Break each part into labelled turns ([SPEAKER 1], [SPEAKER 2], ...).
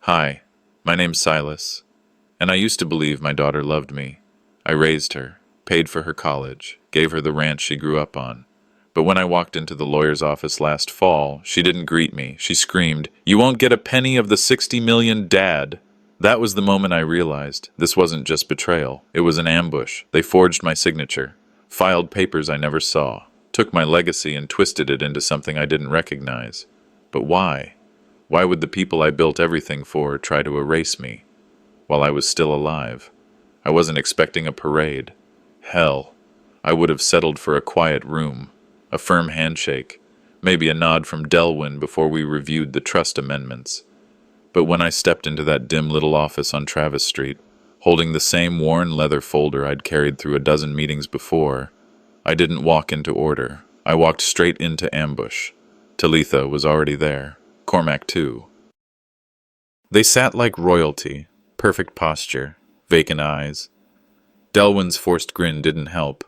[SPEAKER 1] Hi, my name's Silas, and I used to believe my daughter loved me. I raised her, paid for her college, gave her the ranch she grew up on. But when I walked into the lawyer's office last fall, she didn't greet me. She screamed, "You won't get a penny of the 60 million, Dad!" That was the moment I realized this wasn't just betrayal. It was an ambush. They forged my signature, filed papers I never saw, took my legacy and twisted it into something I didn't recognize. But why? Why would the people I built everything for try to erase me while I was still alive? I wasn't expecting a parade. Hell, I would have settled for a quiet room, a firm handshake, maybe a nod from Delwyn before we reviewed the trust amendments. But when I stepped into that dim little office on Travis Street, holding the same worn leather folder I'd carried through a dozen meetings before, I didn't walk into order. I walked straight into ambush. Talitha was already there. Cormac, too. They sat like royalty, perfect posture, vacant eyes. Delwyn's forced grin didn't help.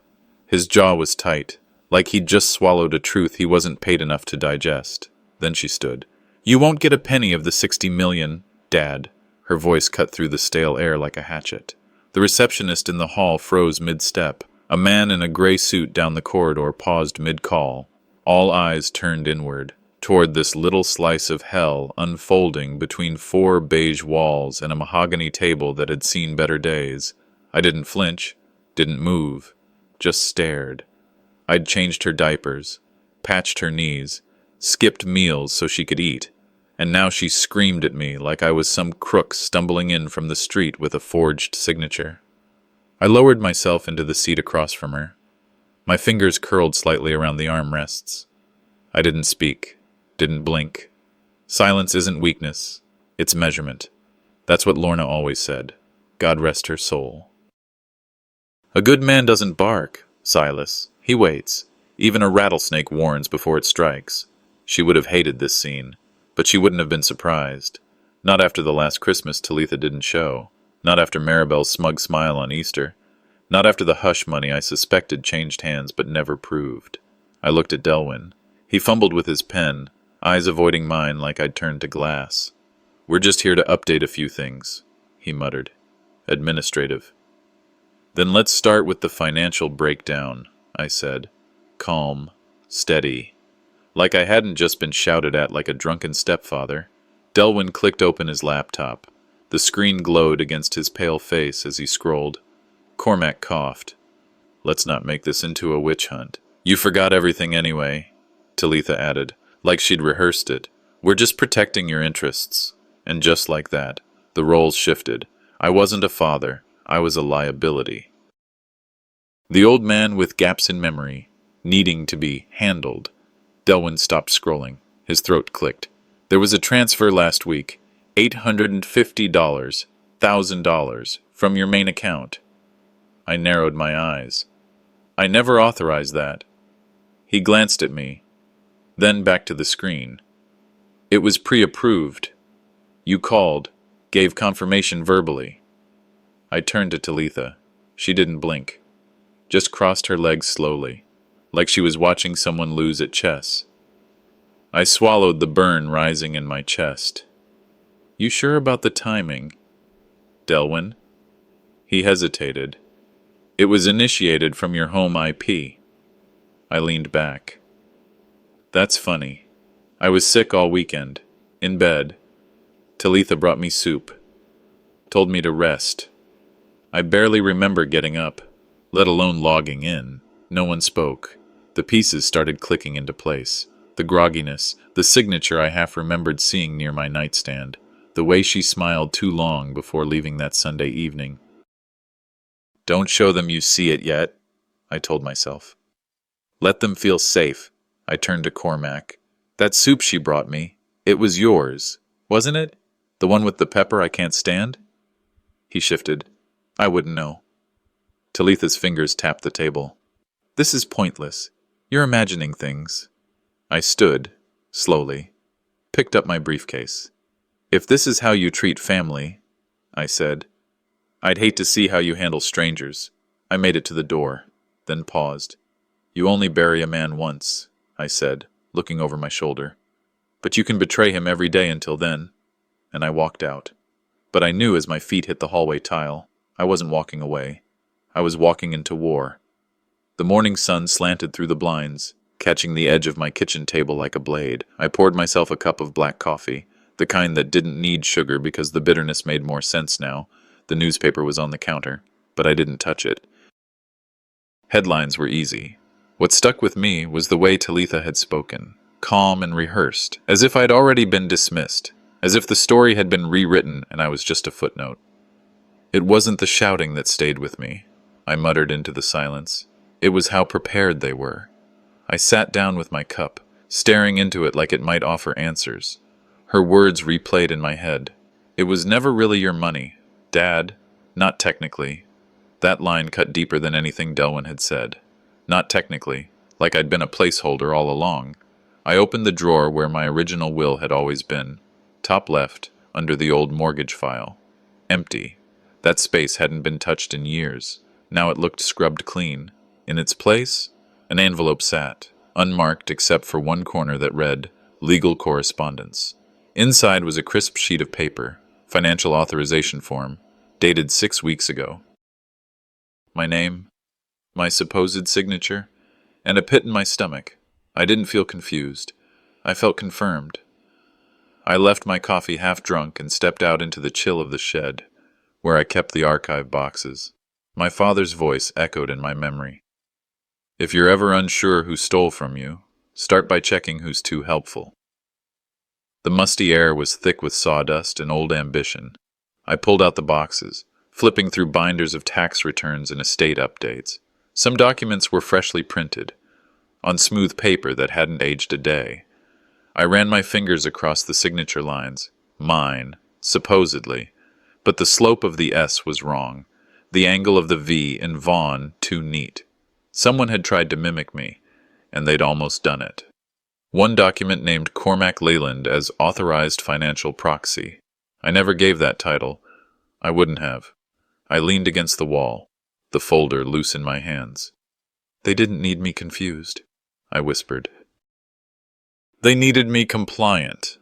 [SPEAKER 1] His jaw was tight, like he'd just swallowed a truth he wasn't paid enough to digest. Then she stood. "You won't get a penny of the 60 million, Dad." Her voice cut through the stale air like a hatchet. The receptionist in the hall froze mid-step. A man in a gray suit down the corridor paused mid-call. All eyes turned inward, toward this little slice of hell unfolding between four beige walls and a mahogany table that had seen better days. I didn't flinch, didn't move, just stared. I'd changed her diapers, patched her knees, skipped meals so she could eat, and now she screamed at me like I was some crook stumbling in from the street with a forged signature. I lowered myself into the seat across from her. My fingers curled slightly around the armrests. I didn't speak. Didn't blink. Silence isn't weakness, it's measurement. That's what Lorna always said. God rest her soul. A good man doesn't bark, Silas. He waits. Even a rattlesnake warns before it strikes. She would have hated this scene, but she wouldn't have been surprised. Not after the last Christmas Talitha didn't show. Not after Maribel's smug smile on Easter. Not after the hush money I suspected changed hands but never proved. I looked at Delwyn. He fumbled with his pen, eyes avoiding mine like I'd turned to glass. "We're just here to update a few things," he muttered. "Administrative." "Then let's start with the financial breakdown," I said. Calm, steady. Like I hadn't just been shouted at like a drunken stepfather. Delwyn clicked open his laptop. The screen glowed against his pale face as he scrolled. Cormac coughed. "Let's not make this into a witch hunt." "You forgot everything anyway," Talitha added, like she'd rehearsed it. "We're just protecting your interests." And just like that, the roles shifted. I wasn't a father. I was a liability. The old man with gaps in memory, needing to be handled. Delwyn stopped scrolling. His throat clicked. "There was a transfer last week. $850, $1,000, from your main account." I narrowed my eyes. "I never authorized that." He glanced at me, then back to the screen. "It was pre-approved. You called, gave confirmation verbally." I turned to Talitha. She didn't blink, just crossed her legs slowly, like she was watching someone lose at chess. I swallowed the burn rising in my chest. "You sure about the timing, Delwyn?" He hesitated. "It was initiated from your home IP." I leaned back. "That's funny. I was sick all weekend, in bed. Talitha brought me soup, told me to rest. I barely remember getting up, let alone logging in. No one spoke. The pieces started clicking into place. The grogginess, the signature I half remembered seeing near my nightstand, the way she smiled too long before leaving that Sunday evening. "Don't show them you see it yet," I told myself. "Let them feel safe." I turned to Cormac. "That soup she brought me, it was yours, wasn't it? The one with the pepper I can't stand?" He shifted. "I wouldn't know." Talitha's fingers tapped the table. "This is pointless. You're imagining things." I stood, slowly, picked up my briefcase. "If this is how you treat family," I said, "I'd hate to see how you handle strangers." I made it to the door, then paused. "You only bury a man once," I said, looking over my shoulder. "But you can betray him every day until then." and I walked out. But I knew as my feet hit the hallway tile, I wasn't walking away. I was walking into war. The morning sun slanted through the blinds, catching the edge of my kitchen table like a blade. I poured myself a cup of black coffee, the kind that didn't need sugar because the bitterness made more sense now. The newspaper was on the counter, but I didn't touch it. Headlines were easy. What stuck with me was the way Talitha had spoken, calm and rehearsed, as if I'd already been dismissed, as if the story had been rewritten and I was just a footnote. It wasn't the shouting that stayed with me, I muttered into the silence. It was how prepared they were. I sat down with my cup, staring into it like it might offer answers. Her words replayed in my head. It was never really your money, Dad. Not technically. That line cut deeper than anything Delwyn had said. Not technically, like I'd been a placeholder all along. I opened the drawer where my original will had always been. Top left, under the old mortgage file. Empty. That space hadn't been touched in years. Now it looked scrubbed clean. In its place, an envelope sat, unmarked except for one corner that read, Legal Correspondence. Inside was a crisp sheet of paper, financial authorization form, dated 6 weeks ago. My name, my supposed signature, and a pit in my stomach. I didn't feel confused. I felt confirmed. I left my coffee half drunk and stepped out into the chill of the shed, where I kept the archive boxes. My father's voice echoed in my memory. If you're ever unsure who stole from you, start by checking who's too helpful. The musty air was thick with sawdust and old ambition. I pulled out the boxes, flipping through binders of tax returns and estate updates. Some documents were freshly printed, on smooth paper that hadn't aged a day. I ran my fingers across the signature lines. Mine, supposedly. But the slope of the S was wrong. The angle of the V in Vaughn too neat. Someone had tried to mimic me, and they'd almost done it. One document named Cormac Leyland as authorized financial proxy. I never gave that title. I wouldn't have. I leaned against the wall, the folder loose in my hands. They didn't need me confused, I whispered. They needed me compliant.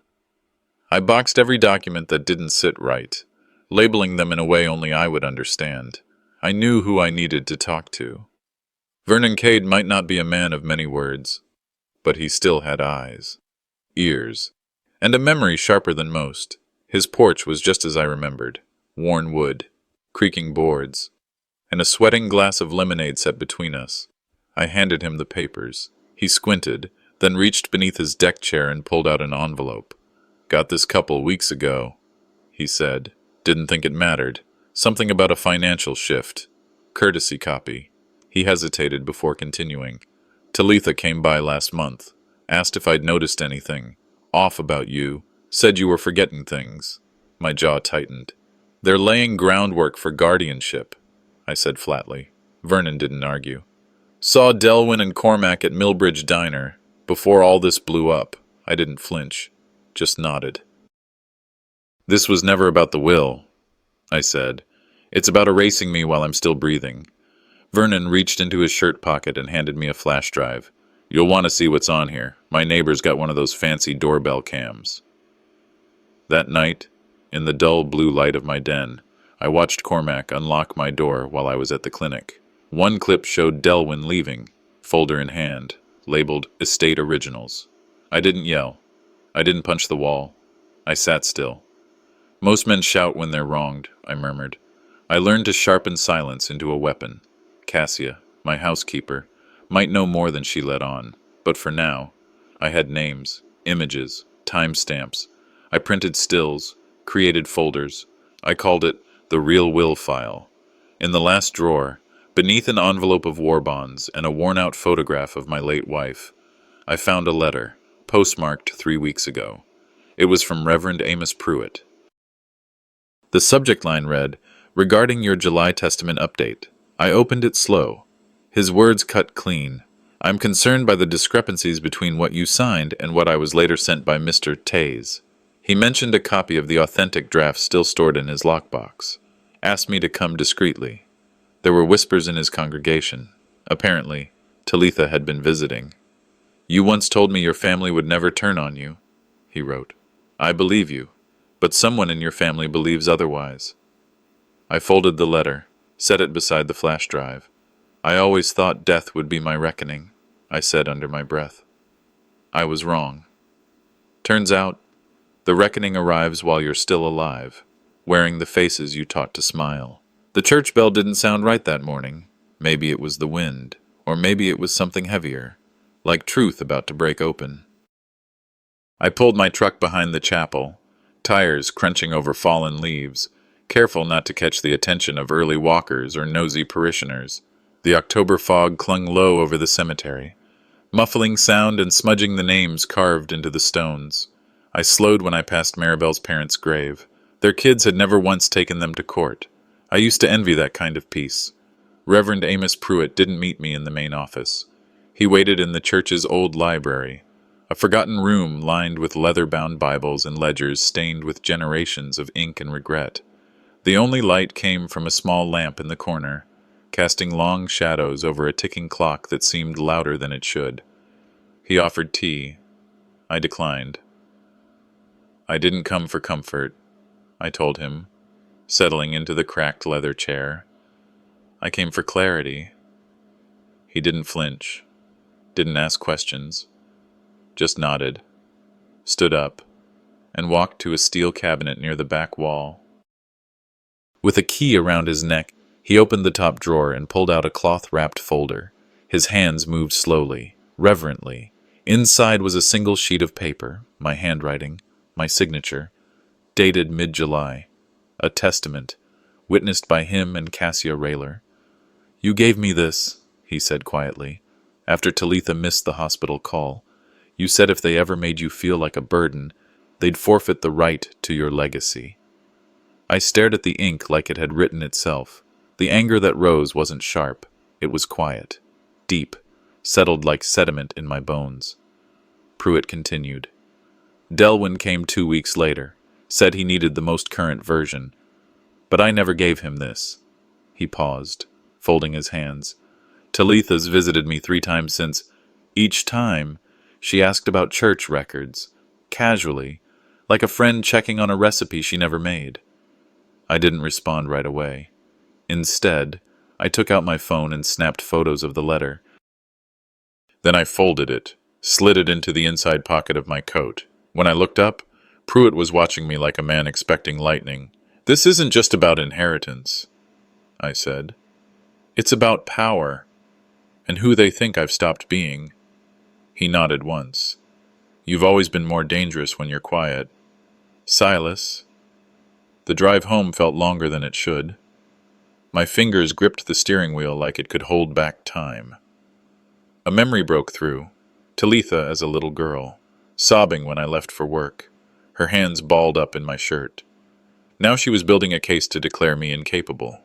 [SPEAKER 1] I boxed every document that didn't sit right, labeling them in a way only I would understand. I knew who I needed to talk to. Vernon Cade might not be a man of many words, but he still had eyes, ears, and a memory sharper than most. His porch was just as I remembered, worn wood, creaking boards, and a sweating glass of lemonade set between us. I handed him the papers. He squinted, then reached beneath his deck chair and pulled out an envelope. Got this couple weeks ago, he said. Didn't think it mattered. Something about a financial shift. Courtesy copy. He hesitated before continuing. Talitha came by last month. Asked if I'd noticed anything. Off about you. Said you were forgetting things. My jaw tightened. They're laying groundwork for guardianship, I said flatly. Vernon didn't argue. Saw Delwyn and Cormac at Millbridge Diner. Before all this blew up. I didn't flinch. Just nodded. This was never about the will, I said. It's about erasing me while I'm still breathing. Vernon reached into his shirt pocket and handed me a flash drive. You'll want to see what's on here. My neighbor's got one of those fancy doorbell cams. That night, in the dull blue light of my den, I watched Cormac unlock my door while I was at the clinic. One clip showed Delwyn leaving, folder in hand, labeled Estate Originals. I didn't yell. I didn't punch the wall. I sat still. Most men shout when they're wronged, I murmured. I learned to sharpen silence into a weapon. Cassia, my housekeeper, might know more than she let on, but for now, I had names, images, timestamps. I printed stills, created folders. I called it the Real Will File. In the last drawer, beneath an envelope of war bonds and a worn-out photograph of my late wife, I found a letter, postmarked 3 weeks ago. It was from Reverend Amos Pruitt. The subject line read, Regarding your July Testament update. I opened it slow. His words cut clean. I'm concerned by the discrepancies between what you signed and what I was later sent by Mr. Taze. He mentioned a copy of the authentic draft still stored in his lockbox. Asked me to come discreetly. There were whispers in his congregation. Apparently, Talitha had been visiting. You once told me your family would never turn on you, he wrote. I believe you, but someone in your family believes otherwise. I folded the letter, set it beside the flash drive. I always thought death would be my reckoning, I said under my breath. I was wrong. Turns out, the reckoning arrives while you're still alive, wearing the faces you taught to smile. The church bell didn't sound right that morning. Maybe it was the wind, or maybe it was something heavier, like truth about to break open. I pulled my truck behind the chapel, tires crunching over fallen leaves, careful not to catch the attention of early walkers or nosy parishioners. The October fog clung low over the cemetery, muffling sound and smudging the names carved into the stones. I slowed when I passed Maribel's parents' grave. Their kids had never once taken them to court. I used to envy that kind of peace. Reverend Amos Pruitt didn't meet me in the main office. He waited in the church's old library, a forgotten room lined with leather-bound Bibles and ledgers stained with generations of ink and regret. The only light came from a small lamp in the corner, casting long shadows over a ticking clock that seemed louder than it should. He offered tea. I declined. I didn't come for comfort, I told him, settling into the cracked leather chair. I came for clarity. He didn't flinch, didn't ask questions, just nodded, stood up, and walked to a steel cabinet near the back wall. With a key around his neck, he opened the top drawer and pulled out a cloth-wrapped folder. His hands moved slowly, reverently. Inside was a single sheet of paper, my handwriting, my signature, dated mid-July, a testament, witnessed by him and Cassia Rayler. "You gave me this," he said quietly, after Talitha missed the hospital call. "You said if they ever made you feel like a burden, they'd forfeit the right to your legacy." I stared at the ink like it had written itself. The anger that rose wasn't sharp. It was quiet, deep, settled like sediment in my bones. Pruitt continued. "Delwyn came 2 weeks later, said he needed the most current version. But I never gave him this." He paused, folding his hands. "Talitha's visited me 3 times since. Each time, she asked about church records, casually, like a friend checking on a recipe she never made." I didn't respond right away. Instead, I took out my phone and snapped photos of the letter. Then I folded it, slid it into the inside pocket of my coat. When I looked up, Pruitt was watching me like a man expecting lightning. "This isn't just about inheritance," I said. "It's about power, and who they think I've stopped being." He nodded once. "You've always been more dangerous when you're quiet." "Silas." The drive home felt longer than it should. My fingers gripped the steering wheel like it could hold back time. A memory broke through. Talitha as a little girl, sobbing when I left for work, her hands balled up in my shirt. Now she was building a case to declare me incapable.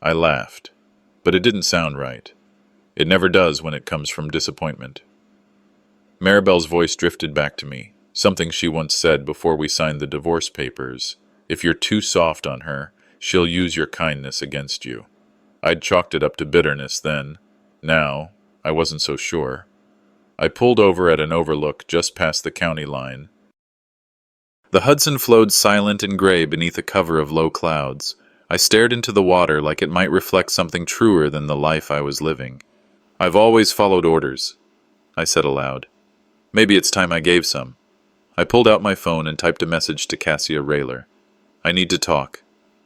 [SPEAKER 1] I laughed, but it didn't sound right. It never does when it comes from disappointment. Maribel's voice drifted back to me, something she once said before we signed the divorce papers. "If you're too soft on her, she'll use your kindness against you." I'd chalked it up to bitterness then. Now, I wasn't so sure. I pulled over at an overlook just past the county line. The Hudson flowed silent and gray beneath a cover of low clouds. I stared into the water like it might reflect something truer than the life I was living. "I've always followed orders," I said aloud. "Maybe it's time I gave some." I pulled out my phone and typed a message to Cassia Rayler. "I need to talk.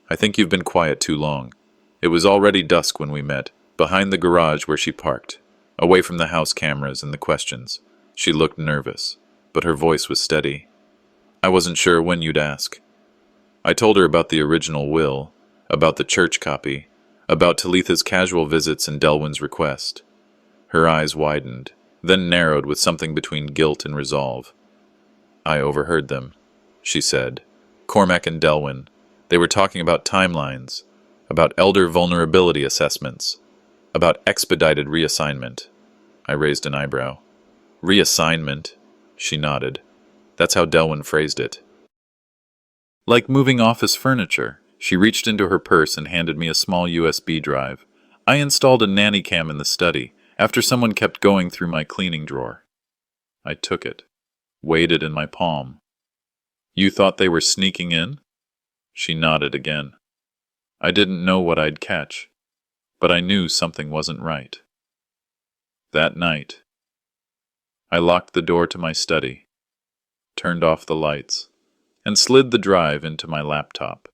[SPEAKER 1] I think you've been quiet too long." It was already dusk when we met, behind the garage where she parked, away from the house cameras and the questions. She looked nervous, but her voice was steady. "I wasn't sure when you'd ask." I told her about the original will, about the church copy, about Talitha's casual visits and Delwyn's request. Her eyes widened, then narrowed with something between guilt and resolve. "I overheard them," she said. "Cormac and Delwyn. They were talking about timelines, about elder vulnerability assessments, about expedited reassignment." I raised an eyebrow. "Reassignment?" She nodded. "That's how Delwyn phrased it." Like moving office furniture, she reached into her purse and handed me a small USB drive. I installed a nanny cam in the study, after someone kept going through my cleaning drawer. I took it, weighed it in my palm. You thought they were sneaking in? She nodded again. I didn't know what I'd catch, but I knew something wasn't right. That night, I locked the door to my study, turned off the lights, and slid the drive into my laptop.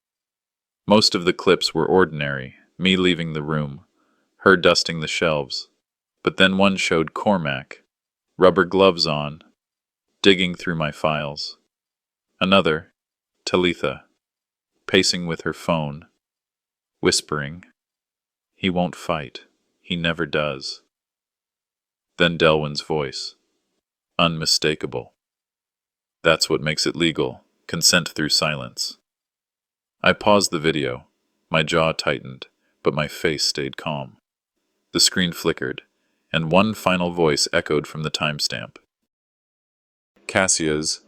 [SPEAKER 1] Most of the clips were ordinary, me leaving the room, her dusting the shelves, but then one showed Cormac, rubber gloves on, digging through my files. Another, Talitha, pacing with her phone, whispering, "He won't fight. He never does." Then Delwyn's voice, unmistakable. That's what makes it legal, consent through silence. I paused the video, my jaw tightened, but my face stayed calm. The screen flickered, and one final voice echoed from the timestamp. Cassia's,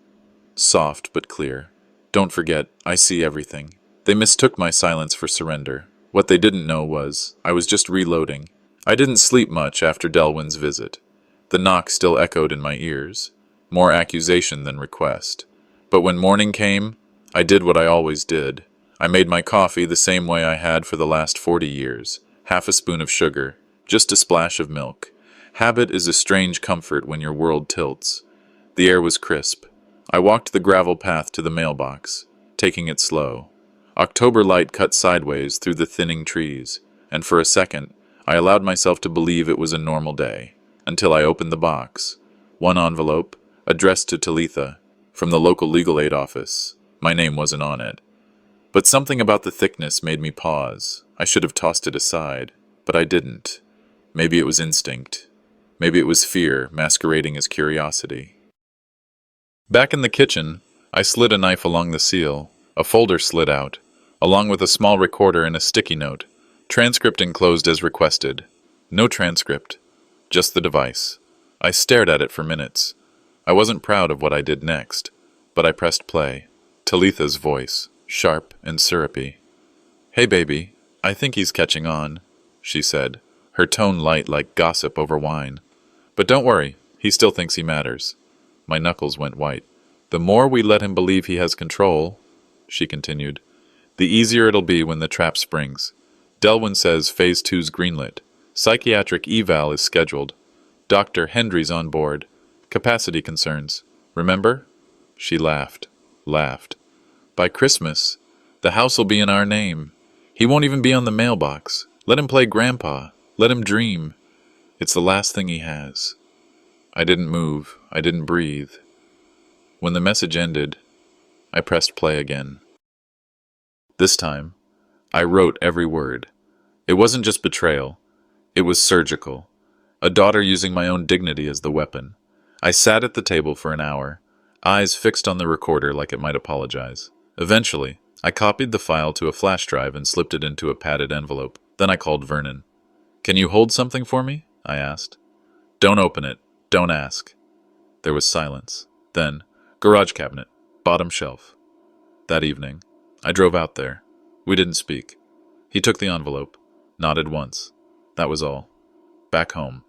[SPEAKER 1] soft but clear. "Don't forget, I see everything." They mistook my silence for surrender. What they didn't know was, I was just reloading. I didn't sleep much after Delwyn's visit. The knock still echoed in my ears, more accusation than request. But when morning came, I did what I always did. I made my coffee the same way I had for the last 40 years. Half a spoon of sugar, just a splash of milk. Habit is a strange comfort when your world tilts. The air was crisp. I walked the gravel path to the mailbox, taking it slow. October light cut sideways through the thinning trees, and for a second, I allowed myself to believe it was a normal day, until I opened the box. One envelope, addressed to Talitha, from the local legal aid office. My name wasn't on it. But something about the thickness made me pause. I should have tossed it aside, but I didn't. Maybe it was instinct. Maybe it was fear masquerading as curiosity. Back in the kitchen, I slid a knife along the seal. A folder slid out, along with a small recorder and a sticky note. Transcript enclosed as requested. No transcript, just the device. I stared at it for minutes. I wasn't proud of what I did next, but I pressed play. Talitha's voice, sharp and syrupy. "Hey baby, I think he's catching on," she said, her tone light like gossip over wine. "But don't worry, he still thinks he matters." My knuckles went white. "The more we let him believe he has control," she continued, "the easier it'll be when the trap springs. Delwyn says Phase 2's greenlit. Psychiatric eval is scheduled. Dr. Hendry's on board. Capacity concerns. Remember?" She laughed. "By Christmas, the house will be in our name. He won't even be on the mailbox. Let him play grandpa. Let him dream. It's the last thing he has." I didn't move. I didn't breathe. When the message ended, I pressed play again. This time, I wrote every word. It wasn't just betrayal. It was surgical. A daughter using my own dignity as the weapon. I sat at the table for an hour, eyes fixed on the recorder like it might apologize. Eventually, I copied the file to a flash drive and slipped it into a padded envelope. Then I called Vernon. "Can you hold something for me?" I asked. "Don't open it. Don't ask." There was silence. Then, garage cabinet, bottom shelf. That evening, I drove out there. We didn't speak. He took the envelope, nodded once. That was all. Back home,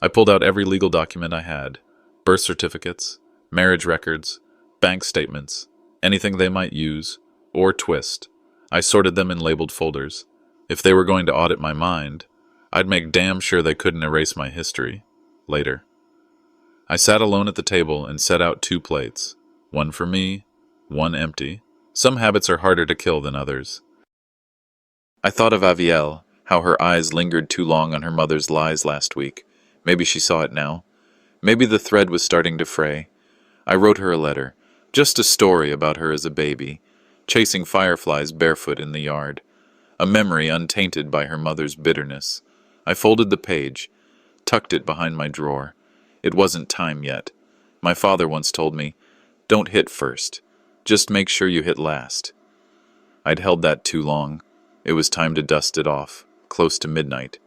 [SPEAKER 1] I pulled out every legal document I had. Birth certificates, marriage records, bank statements, anything they might use, or twist. I sorted them in labeled folders. If they were going to audit my mind, I'd make damn sure they couldn't erase my history. Later. I sat alone at the table and set out 2 plates. One for me, one empty. Some habits are harder to kill than others. I thought of Avielle, how her eyes lingered too long on her mother's lies last week. Maybe she saw it now. Maybe the thread was starting to fray. I wrote her a letter, just a story about her as a baby, chasing fireflies barefoot in the yard. A memory untainted by her mother's bitterness. I folded the page, tucked it behind my drawer. It wasn't time yet. My father once told me, "Don't hit first. Just make sure you hit last." I'd held that too long. It was time to dust it off, close to midnight.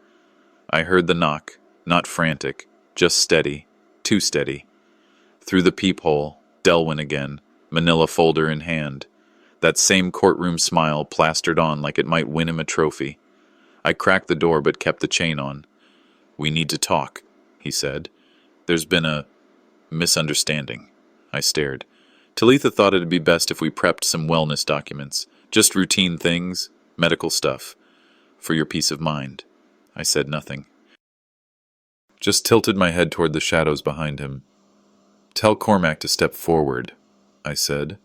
[SPEAKER 1] I heard the knock, not frantic, just steady, too steady. Through the peephole, Delwyn again, manila folder in hand. That same courtroom smile plastered on like it might win him a trophy. I cracked the door but kept the chain on. "We need to talk," he said. "There's been a misunderstanding." I stared. Talitha thought it'd be best if we prepped some wellness documents, just routine things, medical stuff, for your peace of mind. I said nothing. Just tilted my head toward the shadows behind him. Tell Cormac to step forward, I said.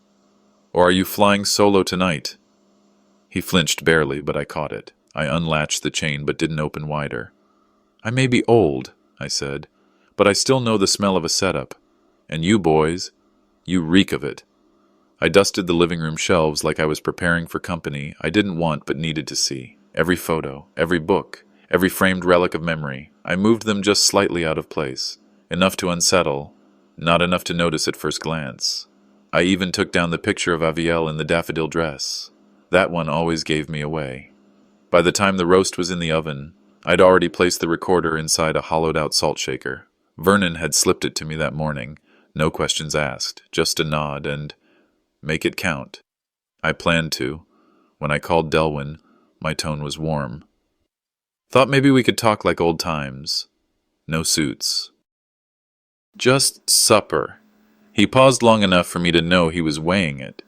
[SPEAKER 1] Or are you flying solo tonight? He flinched barely, but I caught it. I unlatched the chain but didn't open wider. I may be old, I said, but I still know the smell of a setup. And you boys, you reek of it. I dusted the living room shelves like I was preparing for company I didn't want but needed to see. Every photo, every book, every framed relic of memory. I moved them just slightly out of place. Enough to unsettle, not enough to notice at first glance. I even took down the picture of Avielle in the daffodil dress. That one always gave me away. By the time the roast was in the oven, I'd already placed the recorder inside a hollowed-out salt shaker. Vernon had slipped it to me that morning, no questions asked, just a nod and, make it count. I planned to. When I called Delwyn, my tone was warm. Thought maybe we could talk like old times. No suits. Just supper. He paused long enough for me to know he was weighing it.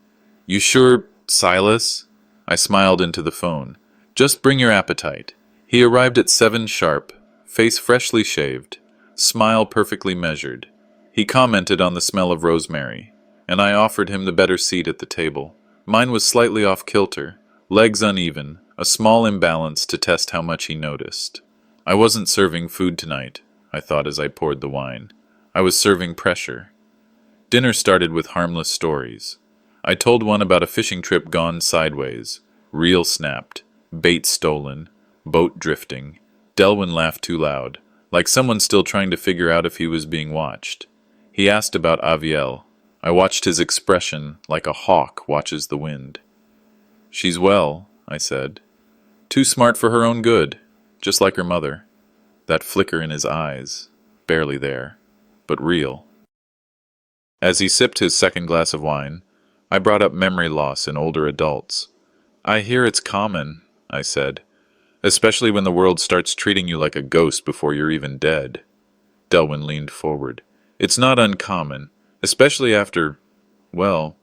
[SPEAKER 1] You sure, Silas? I smiled into the phone. Just bring your appetite. He arrived at 7 sharp, face freshly shaved, smile perfectly measured. He commented on the smell of rosemary, and I offered him the better seat at the table. Mine was slightly off kilter, legs uneven, a small imbalance to test how much he noticed. I wasn't serving food tonight, I thought as I poured the wine. I was serving pressure. Dinner started with harmless stories. I told one about a fishing trip gone sideways, reel snapped, bait stolen, boat drifting. Delwyn laughed too loud, like someone still trying to figure out if he was being watched. He asked about Avielle. I watched his expression like a hawk watches the wind. She's well, I said. Too smart for her own good, just like her mother. That flicker in his eyes, barely there, but real. As he sipped his second glass of wine, I brought up memory loss in older adults. I hear it's common, I said, especially when the world starts treating you like a ghost before you're even dead. Delwyn leaned forward. It's not uncommon, especially after what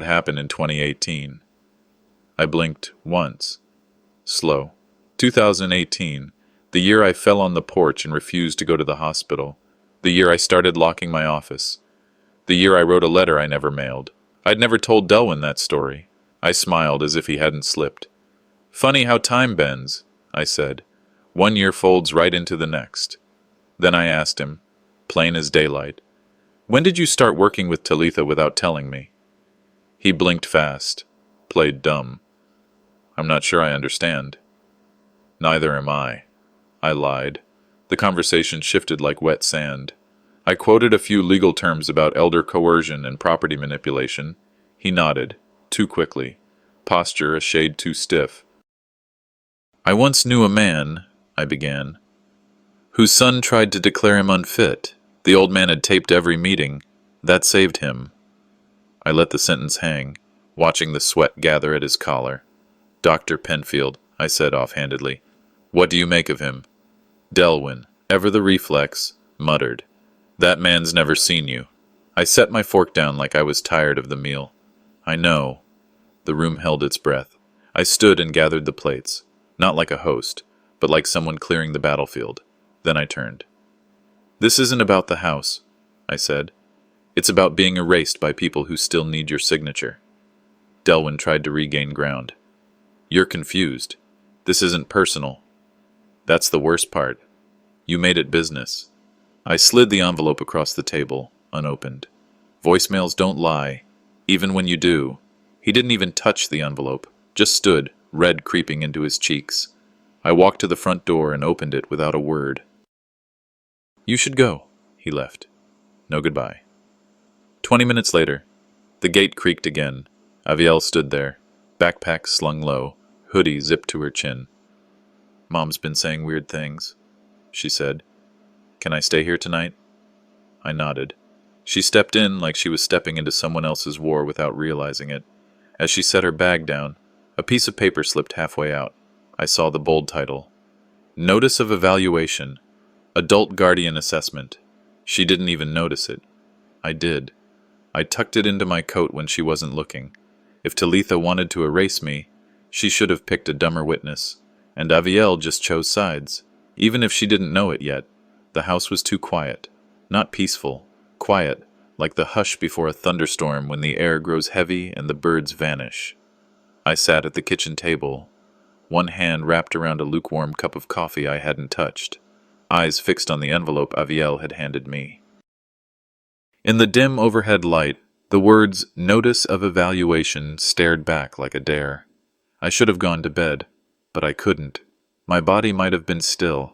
[SPEAKER 1] happened in 2018. I blinked once. Slow. 2018, the year I fell on the porch and refused to go to the hospital. The year I started locking my office. The year I wrote a letter I never mailed. I'd never told Delwyn that story. I smiled as if he hadn't slipped. Funny how time bends, I said. 1 year folds right into the next. Then I asked him, plain as daylight, when did you start working with Talitha without telling me? He blinked fast, played dumb. I'm not sure I understand. Neither am I lied. The conversation shifted like wet sand. I quoted a few legal terms about elder coercion and property manipulation. He nodded, too quickly, posture a shade too stiff. I once knew a man, I began, whose son tried to declare him unfit. The old man had taped every meeting. That saved him. I let the sentence hang, watching the sweat gather at his collar. Dr. Penfield, I said offhandedly. What do you make of him? Delwyn, ever the reflex, muttered. That man's never seen you. I set my fork down like I was tired of the meal. I know. The room held its breath. I stood and gathered the plates, not like a host, but like someone clearing the battlefield. Then I turned. This isn't about the house, I said. It's about being erased by people who still need your signature. Delwyn tried to regain ground. You're confused. This isn't personal. That's the worst part. You made it business. I slid the envelope across the table, unopened. Voicemails don't lie, even when you do. He didn't even touch the envelope, just stood, red creeping into his cheeks. I walked to the front door and opened it without a word. You should go, he left. No goodbye. 20 minutes later, the gate creaked again. Avielle stood there, backpack slung low, hoodie zipped to her chin. Mom's been saying weird things, she said. Can I stay here tonight? I nodded. She stepped in like she was stepping into someone else's war without realizing it. As she set her bag down, a piece of paper slipped halfway out. I saw the bold title. Notice of Evaluation. Adult Guardian Assessment. She didn't even notice it. I did. I tucked it into my coat when she wasn't looking. If Talitha wanted to erase me, she should have picked a dumber witness. And Avielle just chose sides. Even if she didn't know it yet, the house was too quiet. Not peaceful, quiet, like the hush before a thunderstorm when the air grows heavy and the birds vanish. I sat at the kitchen table, one hand wrapped around a lukewarm cup of coffee I hadn't touched, eyes fixed on the envelope Avielle had handed me. In the dim overhead light, the words "Notice of Evaluation" stared back like a dare. I should have gone to bed, but I couldn't. My body might have been still,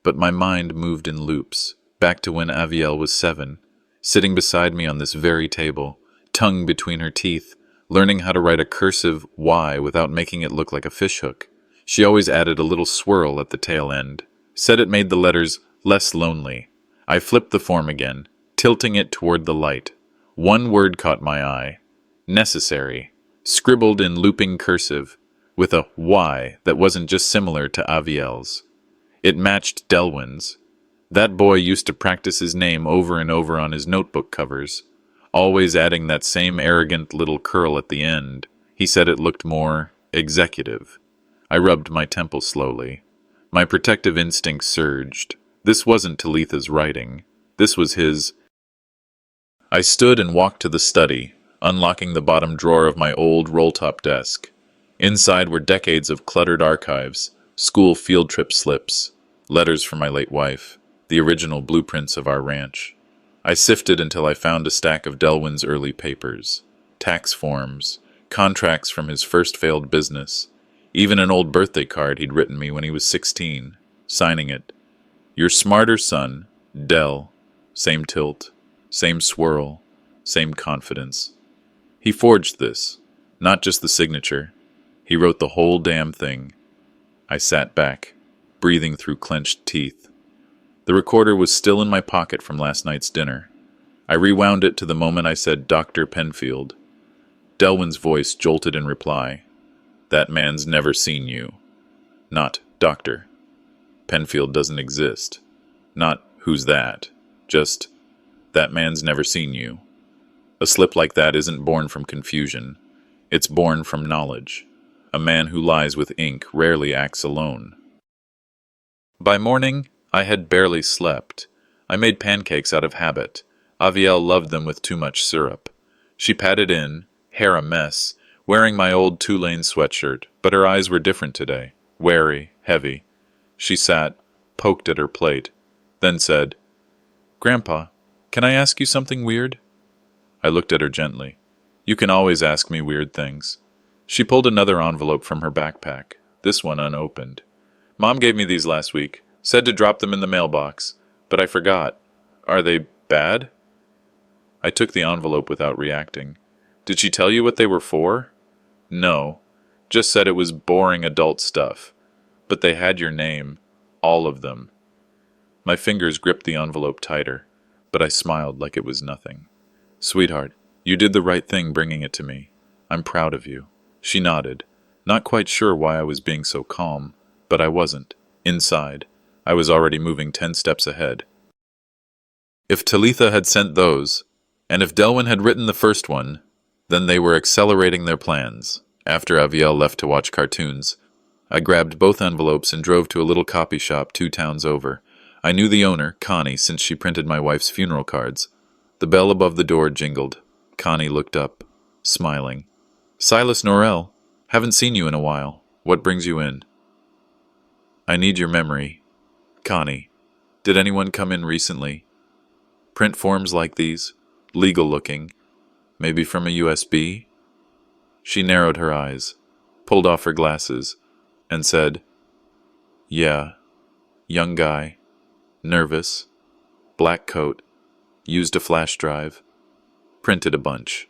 [SPEAKER 1] but my mind moved in loops, back to when Avielle was 7, sitting beside me on this very table, tongue between her teeth, learning how to write a cursive Y without making it look like a fishhook. She always added a little swirl at the tail end, said it made the letters less lonely. I flipped the form again, tilting it toward the light. One word caught my eye. Necessary. Scribbled in looping cursive, with a Y that wasn't just similar to Avielle's. It matched Delwyn's. That boy used to practice his name over and over on his notebook covers, always adding that same arrogant little curl at the end. He said it looked more executive. I rubbed my temple slowly. My protective instinct surged. This wasn't Talitha's writing. This was his. I stood and walked to the study, unlocking the bottom drawer of my old roll-top desk. Inside were decades of cluttered archives, school field trip slips, letters from my late wife, the original blueprints of our ranch. I sifted until I found a stack of Delwyn's early papers, tax forms, contracts from his first failed business, even an old birthday card he'd written me when he was 16, signing it, "Your smarter son, Del." Same tilt, same swirl, same confidence. He forged this, not just the signature. He wrote the whole damn thing. I sat back, breathing through clenched teeth. The recorder was still in my pocket from last night's dinner. I rewound it to the moment I said Dr. Penfield. Delwyn's voice jolted in reply. "That man's never seen you." Not "Doctor." Penfield doesn't exist. Not "Who's that?" Just "That man's never seen you." A slip like that isn't born from confusion. It's born from knowledge. A man who lies with ink rarely acts alone. By morning, I had barely slept. I made pancakes out of habit. Avielle loved them with too much syrup. She padded in, hair a mess, wearing my old Tulane sweatshirt, but her eyes were different today, wary, heavy. She sat, poked at her plate, then said, "Grandpa, can I ask you something weird?" I looked at her gently. "You can always ask me weird things." She pulled another envelope from her backpack, this one unopened. "Mom gave me these last week, said to drop them in the mailbox, but I forgot. Are they bad?" I took the envelope without reacting. "Did she tell you what they were for?" "No, just said it was boring adult stuff. But they had your name, all of them." My fingers gripped the envelope tighter, but I smiled like it was nothing. "Sweetheart, you did the right thing bringing it to me. I'm proud of you." She nodded, not quite sure why I was being so calm, but I wasn't. Inside, I was already moving 10 steps ahead. If Talitha had sent those, and if Delwyn had written the first one, then they were accelerating their plans. After Avielle left to watch cartoons, I grabbed both envelopes and drove to a little copy shop 2 towns over. I knew the owner, Connie, since she printed my wife's funeral cards. The bell above the door jingled. Connie looked up, smiling. "Silas Norrell, haven't seen you in a while. What brings you in?" "I need your memory. Connie, did anyone come in recently? Print forms like these, legal looking, maybe from a USB?" She narrowed her eyes, pulled off her glasses, and said, "Yeah, young guy, nervous, black coat, used a flash drive, printed a bunch."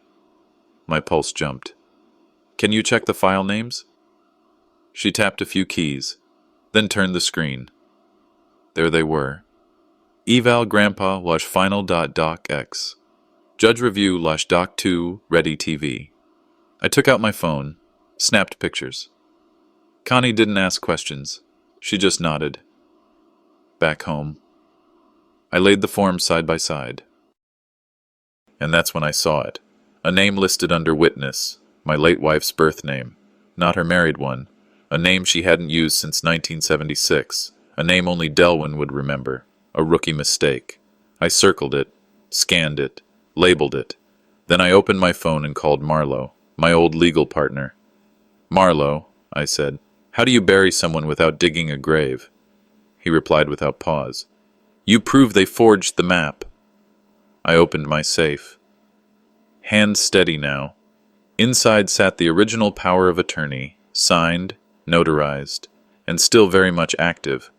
[SPEAKER 1] My pulse jumped. "Can you check the file names?" She tapped a few keys, then turned the screen. There they were. Eval Grandpa / final.docx. Judge review / doc2 ready TV. I took out my phone, snapped pictures. Connie didn't ask questions. She just nodded. Back home. I laid the forms side by side. And that's when I saw it. A name listed under witness, my late wife's birth name, not her married one, a name she hadn't used since 1976, a name only Delwyn would remember, a rookie mistake. I circled it, scanned it, labeled it. Then I opened my phone and called Marlowe, my old legal partner. "Marlowe," I said, "how do you bury someone without digging a grave?" He replied without pause, "You prove they forged the map." I opened my safe. Hands steady now. Inside sat the original power of attorney, signed, notarized, and still very much active.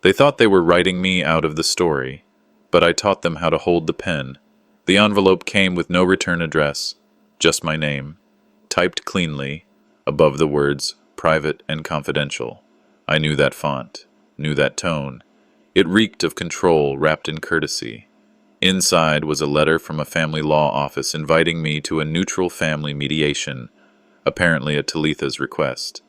[SPEAKER 1] They thought they were writing me out of the story, but I taught them how to hold the pen. The envelope came with no return address, just my name, typed cleanly, above the words private and confidential. I knew that font, knew that tone. It reeked of control wrapped in courtesy. Inside was a letter from a family law office inviting me to a neutral family mediation, apparently at Talitha's request.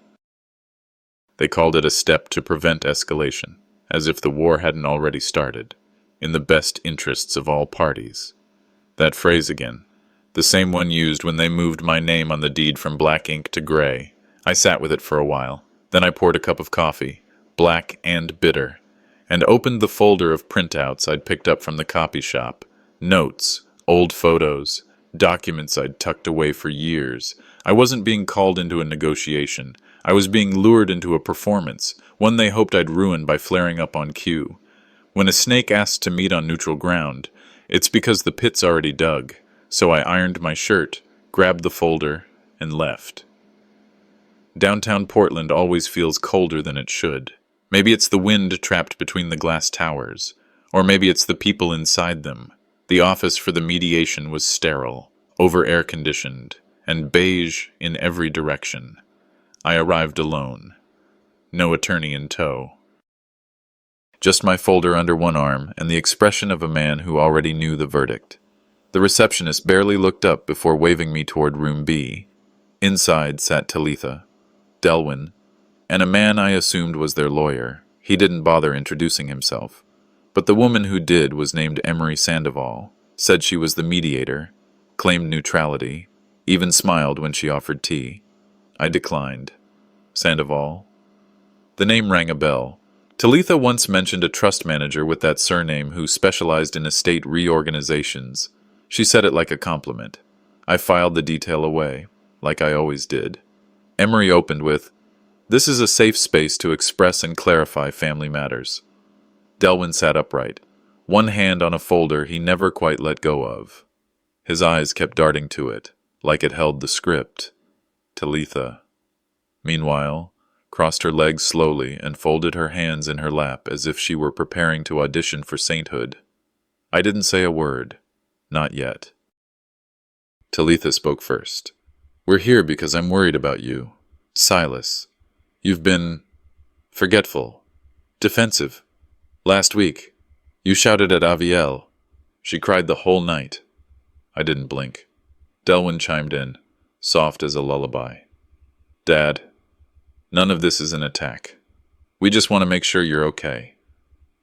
[SPEAKER 1] They called it a step to prevent escalation, as if the war hadn't already started, in the best interests of all parties. That phrase again, the same one used when they moved my name on the deed from black ink to gray. I sat with it for a while. Then I poured a cup of coffee, black and bitter, and opened the folder of printouts I'd picked up from the copy shop. Notes, old photos, documents I'd tucked away for years. I wasn't being called into a negotiation. I was being lured into a performance, one they hoped I'd ruin by flaring up on cue. When a snake asks to meet on neutral ground, it's because the pit's already dug. So I ironed my shirt, grabbed the folder, and left. Downtown Portland always feels colder than it should. Maybe it's the wind trapped between the glass towers, or maybe it's the people inside them. The office for the mediation was sterile, over-air-conditioned, and beige in every direction. I arrived alone. No attorney in tow. Just my folder under one arm and the expression of a man who already knew the verdict. The receptionist barely looked up before waving me toward room B. Inside sat Talitha, Delwyn, and a man I assumed was their lawyer. He didn't bother introducing himself. But the woman who did was named Emery Sandoval, said she was the mediator, claimed neutrality, even smiled when she offered tea. I declined. Sandoval? The name rang a bell. Talitha once mentioned a trust manager with that surname who specialized in estate reorganizations. She said it like a compliment. I filed the detail away, like I always did. Emery opened with, "This is a safe space to express and clarify family matters." Delwyn sat upright, one hand on a folder he never quite let go of. His eyes kept darting to it, like it held the script. Talitha, meanwhile, crossed her legs slowly and folded her hands in her lap as if she were preparing to audition for sainthood. I didn't say a word. Not yet. Talitha spoke first. "We're here because I'm worried about you. Silas. You've been forgetful, defensive. Last week, you shouted at Avielle. She cried the whole night." I didn't blink. Delwyn chimed in, soft as a lullaby. "Dad, none of this is an attack. We just want to make sure you're okay.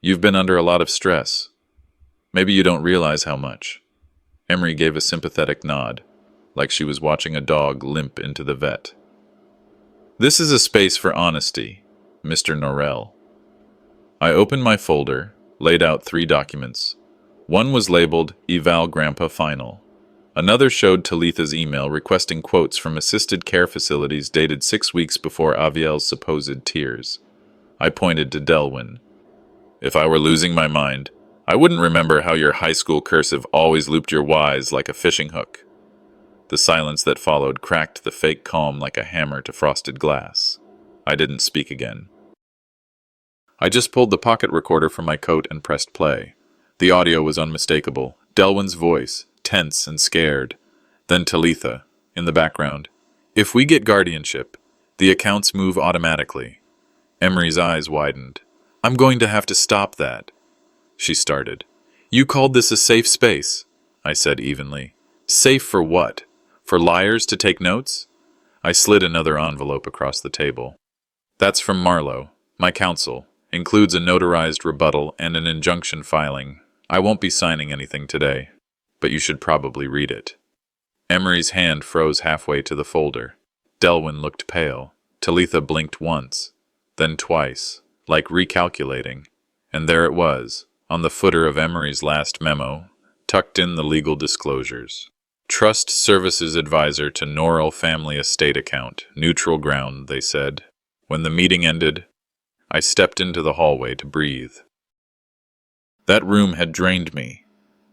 [SPEAKER 1] You've been under a lot of stress. Maybe you don't realize how much." Emery gave a sympathetic nod, like she was watching a dog limp into the vet. "This is a space for honesty, Mr. Norrell." I opened my folder, laid out 3 documents. One was labeled Eval Grandpa Final. Another showed Talitha's email requesting quotes from assisted care facilities dated 6 weeks before Avielle's supposed tears. I pointed to Delwyn. "If I were losing my mind, I wouldn't remember how your high school cursive always looped your Y's like a fishing hook." The silence that followed cracked the fake calm like a hammer to frosted glass. I didn't speak again. I just pulled the pocket recorder from my coat and pressed play. The audio was unmistakable. Delwyn's voice, tense and scared. Then Talitha, in the background. "If we get guardianship, the accounts move automatically." Emery's eyes widened. "I'm going to have to stop that." She started. "You called this a safe space," I said evenly. "Safe for what? For liars to take notes?" I slid another envelope across the table. "That's from Marlowe, my counsel. Includes a notarized rebuttal and an injunction filing. I won't be signing anything today. but you should probably read it." Emery's hand froze halfway to the folder. Delwyn looked pale. Talitha blinked once, then twice, like recalculating. And there it was, on the footer of Emery's last memo, tucked in the legal disclosures. "Trust Services Advisor to Norrell Family Estate Account. Neutral ground," they said. When the meeting ended, I stepped into the hallway to breathe. That room had drained me,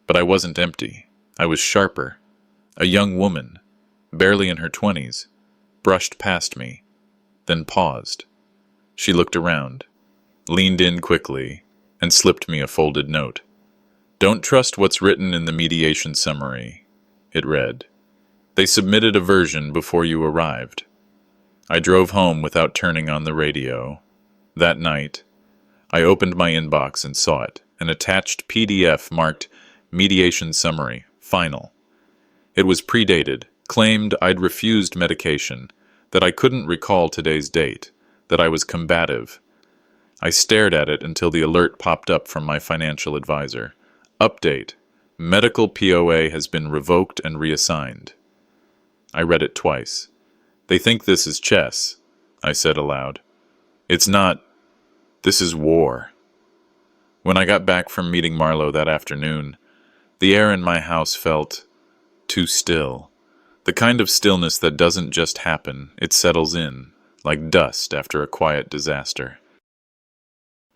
[SPEAKER 1] but I wasn't empty. I was sharper. A young woman, barely in her 20s, brushed past me, then paused. She looked around, leaned in quickly, and slipped me a folded note. "Don't trust what's written in the mediation summary," it read. "They submitted a version before you arrived." I drove home without turning on the radio. That night, I opened my inbox and saw it, an attached PDF marked Mediation Summary, Final. It was predated, claimed I'd refused medication, that I couldn't recall today's date, that I was combative. I stared at it until the alert popped up from my financial advisor. Update. Medical POA has been revoked and reassigned. I read it twice. "They think this is chess," I said aloud. "It's not. This is war." When I got back from meeting Marlowe that afternoon, the air in my house felt too still. The kind of stillness that doesn't just happen, it settles in, like dust after a quiet disaster.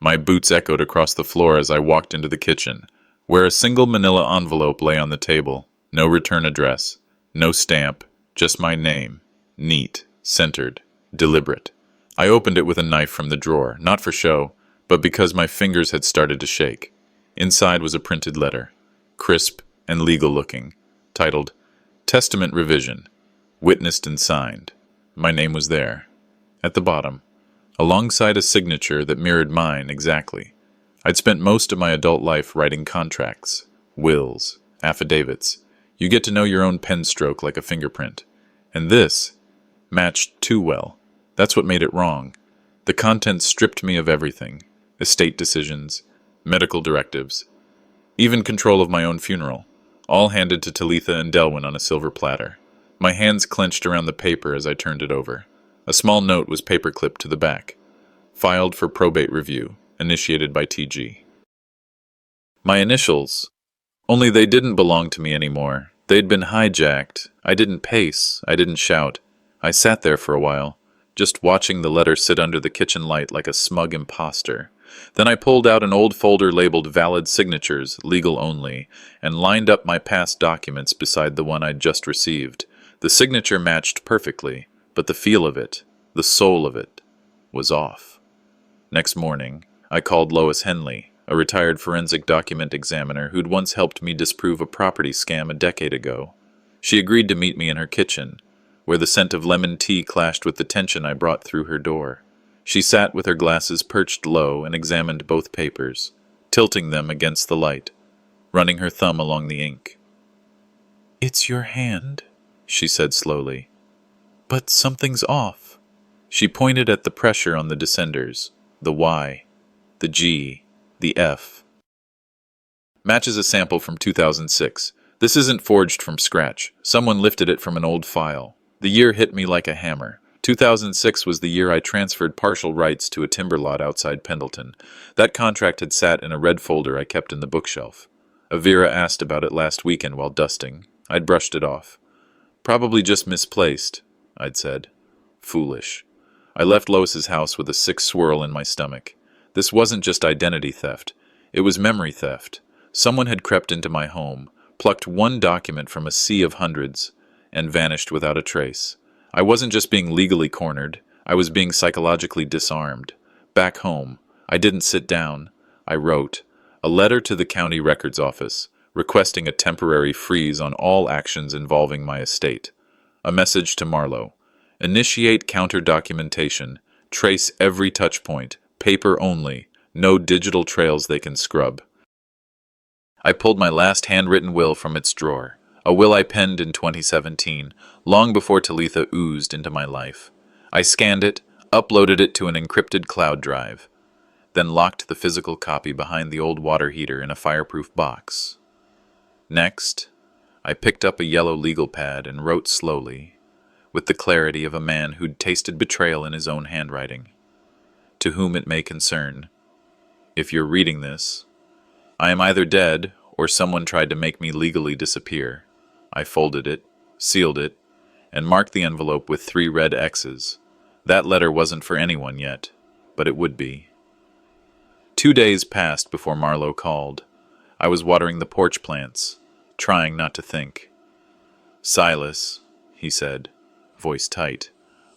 [SPEAKER 1] My boots echoed across the floor as I walked into the kitchen, where a single manila envelope lay on the table. No return address, no stamp, just my name. Neat, centered, deliberate. I opened it with a knife from the drawer, not for show, but because my fingers had started to shake. Inside was a printed letter, crisp and legal-looking, titled Testament Revision, witnessed and signed. My name was there, at the bottom, alongside a signature that mirrored mine exactly. I'd spent most of my adult life writing contracts, wills, affidavits. You get to know your own pen stroke like a fingerprint. And this matched too well. That's what made it wrong. The content stripped me of everything. Estate decisions, medical directives, even control of my own funeral, all handed to Talitha and Delwyn on a silver platter. My hands clenched around the paper as I turned it over. A small note was paperclipped to the back. Filed for probate review, initiated by TG. My initials, only they didn't belong to me anymore. They'd been hijacked. I didn't pace. I didn't shout. I sat there for a while, just watching the letter sit under the kitchen light like a smug imposter. Then I pulled out an old folder labeled Valid Signatures, Legal Only, and lined up my past documents beside the one I'd just received. The signature matched perfectly, but the feel of it, the soul of it, was off. Next morning, I called Lois Henley, a retired forensic document examiner who'd once helped me disprove a property scam a decade ago. She agreed to meet me in her kitchen, where the scent of lemon tea clashed with the tension I brought through her door. She sat with her glasses perched low and examined both papers, tilting them against the light, running her thumb along the ink. "It's your hand," she said slowly. "But something's off." She pointed at the pressure on the descenders, the Y, the G, the F. "Matches a sample from 2006. This isn't forged from scratch. Someone lifted it from an old file. The year hit me like a hammer. 2006 was the year I transferred partial rights to a timber lot outside Pendleton. That contract had sat in a red folder I kept in the bookshelf. Avira asked about it last weekend while dusting. I'd brushed it off. Probably just misplaced, I'd said. Foolish. I left Lois's house with a sick swirl in my stomach. This wasn't just identity theft. It was memory theft. Someone had crept into my home, plucked one document from a sea of hundreds, and vanished without a trace. I wasn't just being legally cornered. I was being psychologically disarmed. Back home, I didn't sit down. I wrote a letter to the county records office, requesting a temporary freeze on all actions involving my estate. A message to Marlowe. Initiate counter-documentation. Trace every touchpoint. Paper only. No digital trails they can scrub. I pulled my last handwritten will from its drawer. A will I penned in 2017, long before Talitha oozed into my life. I scanned it, uploaded it to an encrypted cloud drive, then locked the physical copy behind the old water heater in a fireproof box. Next, I picked up a yellow legal pad and wrote slowly, with the clarity of a man who'd tasted betrayal in his own handwriting. To whom it may concern, if you're reading this, I am either dead or someone tried to make me legally disappear. I folded it, sealed it, and marked the envelope with 3 red X's. That letter wasn't for anyone yet, but it would be. 2 days passed before Marlowe called. I was watering the porch plants, trying not to think. "Silas," he said, voice tight.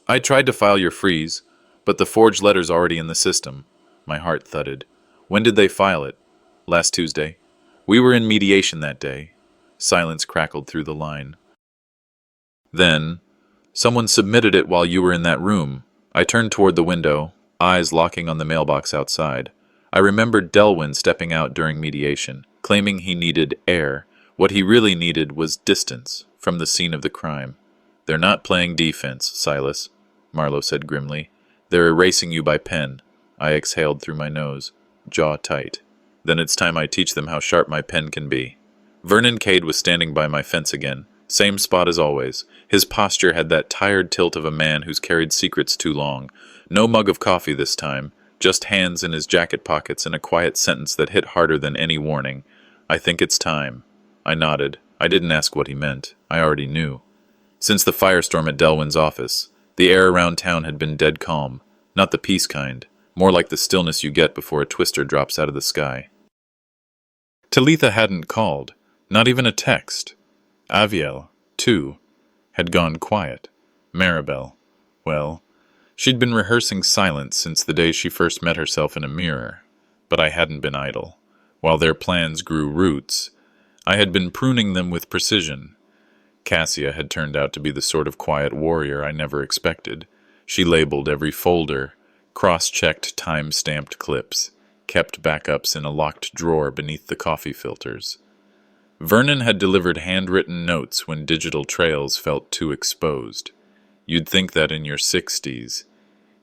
[SPEAKER 1] "I tried to file your freeze, but the forged letter's already in the system." My heart thudded. "When did they file it?" "Last Tuesday. We were in mediation that day." Silence crackled through the line. "Then, someone submitted it while you were in that room." I turned toward the window, eyes locking on the mailbox outside. I remembered Delwyn stepping out during mediation, claiming he needed air. What he really needed was distance from the scene of the crime. "They're not playing defense, Silas," Marlowe said grimly. "They're erasing you by pen." I exhaled through my nose, jaw tight. "Then it's time I teach them how sharp my pen can be." Vernon Cade was standing by my fence again, same spot as always. His posture had that tired tilt of a man who's carried secrets too long. No mug of coffee this time, just hands in his jacket pockets and a quiet sentence that hit harder than any warning. "I think it's time." I nodded. I didn't ask what he meant. I already knew. Since the firestorm at Delwyn's office, the air around town had been dead calm. Not the peace kind, more like the stillness you get before a twister drops out of the sky. Talitha hadn't called, not even a text. Aviel, too, had gone quiet. Maribel, well, she'd been rehearsing silence since the day she first met herself in a mirror. But I hadn't been idle. While their plans grew roots, I had been pruning them with precision. Cassia had turned out to be the sort of quiet warrior I never expected. She labeled every folder, cross-checked time-stamped clips, kept backups in a locked drawer beneath the coffee filters. Vernon had delivered handwritten notes when digital trails felt too exposed. You'd think that in your 60s,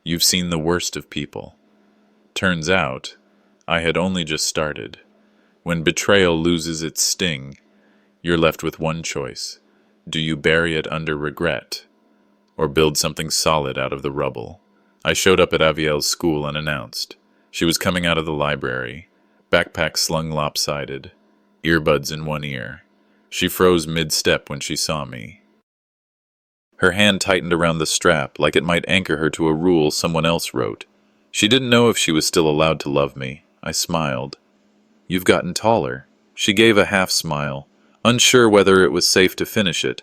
[SPEAKER 1] you've seen the worst of people. Turns out, I had only just started. When betrayal loses its sting, you're left with one choice. Do you bury it under regret, or build something solid out of the rubble? I showed up at Aviel's school unannounced. She was coming out of the library, backpack slung lopsided, earbuds in one ear. She froze mid-step when she saw me. Her hand tightened around the strap like it might anchor her to a rule someone else wrote. She didn't know if she was still allowed to love me. I smiled. "You've gotten taller." She gave a half-smile, unsure whether it was safe to finish it.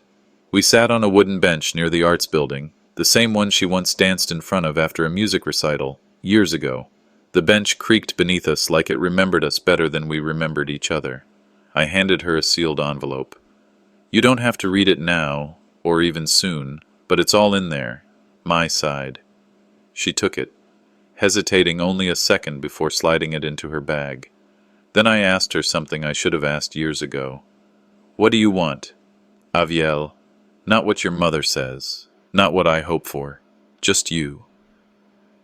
[SPEAKER 1] We sat on a wooden bench near the arts building, the same one she once danced in front of after a music recital, years ago. The bench creaked beneath us like it remembered us better than we remembered each other. I handed her a sealed envelope. "You don't have to read it now, or even soon, but it's all in there. My side." She took it, hesitating only a second before sliding it into her bag. Then I asked her something I should have asked years ago. "What do you want?" "Aviel, not what your mother says, not what I hope for, just you."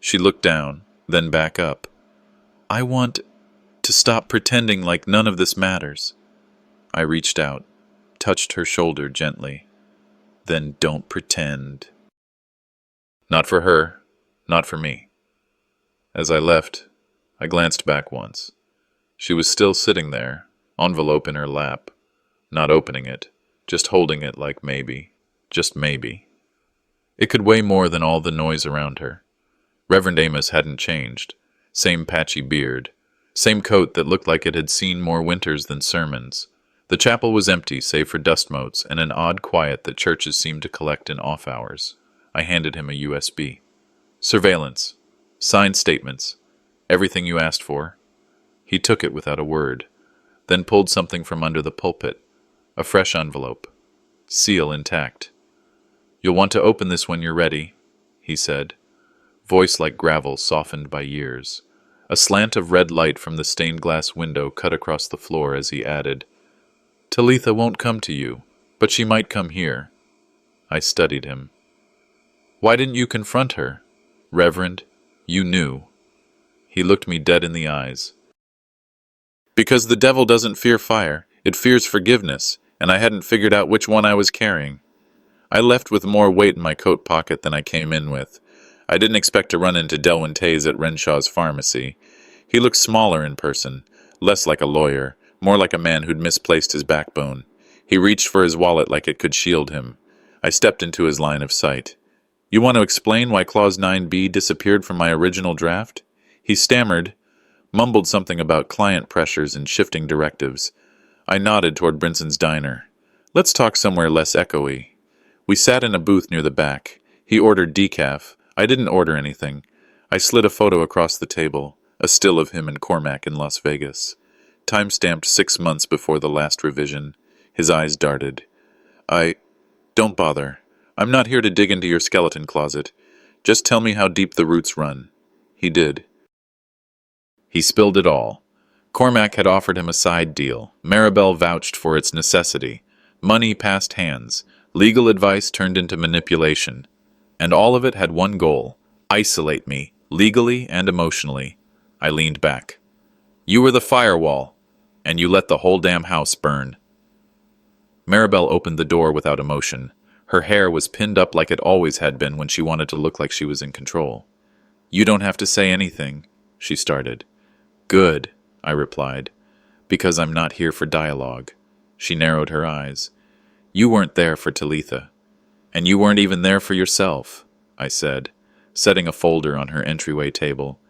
[SPEAKER 1] She looked down, then back up. "I want to stop pretending like none of this matters." I reached out, touched her shoulder gently. "Then don't pretend." Not for her, not for me. As I left, I glanced back once. She was still sitting there, envelope in her lap, not opening it, just holding it like maybe, just maybe. It could weigh more than all the noise around her. Reverend Amos hadn't changed. Same patchy beard, same coat that looked like it had seen more winters than sermons. The chapel was empty save for dust motes and an odd quiet that churches seemed to collect in off hours. I handed him a USB. "Surveillance. Signed statements. Everything you asked for." He took it without a word, then pulled something from under the pulpit. A fresh envelope. Seal intact. "You'll want to open this when you're ready," he said. Voice like gravel softened by years. A slant of red light from the stained glass window cut across the floor as he added, "Talitha won't come to you, but she might come here." I studied him. "Why didn't you confront her? Reverend, you knew." He looked me dead in the eyes. "Because the devil doesn't fear fire, it fears forgiveness. and I hadn't figured out which one I was carrying. I left with more weight in my coat pocket than I came in with. I didn't expect to run into Delwyn Tays at Renshaw's pharmacy. He looked smaller in person, less like a lawyer, more like a man who'd misplaced his backbone. He reached for his wallet like it could shield him. I stepped into his line of sight. "You want to explain why Clause 9b disappeared from my original draft?" He stammered, mumbled something about client pressures and shifting directives. I nodded toward Brinson's diner. "Let's talk somewhere less echoey." We sat in a booth near the back. He ordered decaf. I didn't order anything. I slid a photo across the table, a still of him and Cormac in Las Vegas. Time-stamped 6 months before the last revision. His eyes darted. Don't bother. I'm not here to dig into your skeleton closet. Just tell me how deep the roots run." He did. He spilled it all. Cormac had offered him a side deal. Maribel vouched for its necessity. Money passed hands. Legal advice turned into manipulation. And all of it had one goal: isolate me, legally and emotionally. I leaned back. "You were the firewall, and you let the whole damn house burn." Maribel opened the door without emotion. Her hair was pinned up like it always had been when she wanted to look like she was in control. "You don't have to say anything," she started. "Good," I replied, "because I'm not here for dialogue." She narrowed her eyes. "You weren't there for Talitha. And you weren't even there for yourself," I said, setting a folder on her entryway table.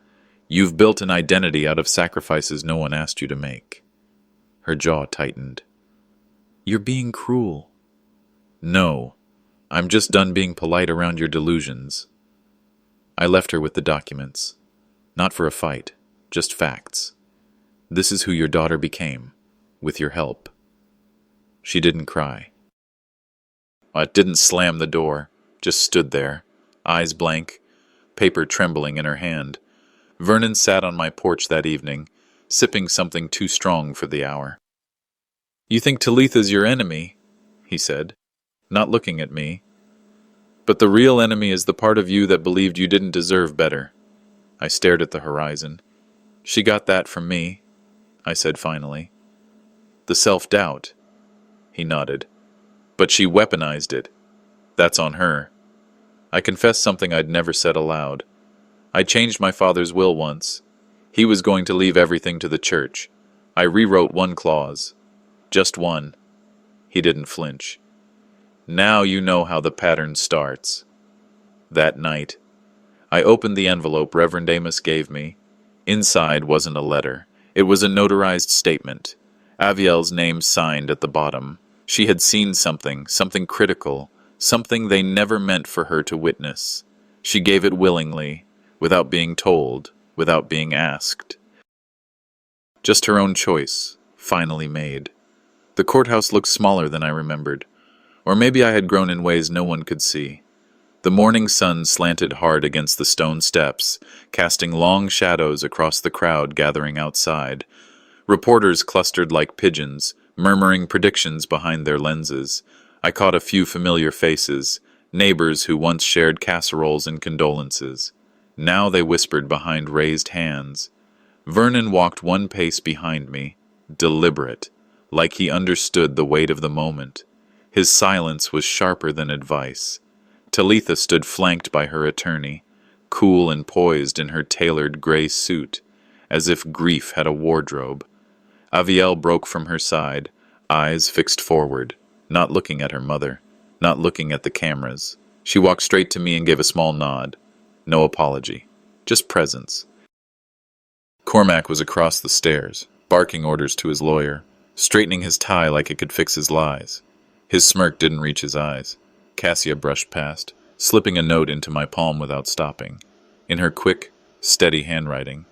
[SPEAKER 1] "You've built an identity out of sacrifices no one asked you to make." Her jaw tightened. "You're being cruel." "No, I'm just done being polite around your delusions." I left her with the documents. Not for a fight, just facts. This is who your daughter became, with your help. She didn't cry. I didn't slam the door, just stood there, eyes blank, paper trembling in her hand. Vernon sat on my porch that evening, sipping something too strong for the hour. "You think Talitha's your enemy," he said, not looking at me. "But the real enemy is the part of you that believed you didn't deserve better." I stared at the horizon. "She got that from me," I said finally. "The self-doubt." He nodded. "But she weaponized it. That's on her." I confessed something I'd never said aloud. I changed my father's will once. He was going to leave everything to the church. I rewrote one clause. Just one. He didn't flinch. "Now you know how the pattern starts." That night, I opened the envelope Reverend Amos gave me. Inside wasn't a letter. It was a notarized statement. Aviel's name signed at the bottom. She had seen something critical, something they never meant for her to witness. She gave it willingly, without being told, without being asked. Just her own choice, finally made. The courthouse looked smaller than I remembered. Or maybe I had grown in ways no one could see. The morning sun slanted hard against the stone steps, casting long shadows across the crowd gathering outside. Reporters clustered like pigeons, murmuring predictions behind their lenses. I caught a few familiar faces, neighbors who once shared casseroles and condolences. Now they whispered behind raised hands. Vernon walked one pace behind me, deliberate, like he understood the weight of the moment. His silence was sharper than advice. Talitha stood flanked by her attorney, cool and poised in her tailored gray suit, as if grief had a wardrobe. Aviel broke from her side, eyes fixed forward, not looking at her mother, not looking at the cameras. She walked straight to me and gave a small nod. No apology, just presence. Cormac was across the stairs, barking orders to his lawyer, straightening his tie like it could fix his lies. His smirk didn't reach his eyes. Cassia brushed past, slipping a note into my palm without stopping. In her quick, steady handwriting,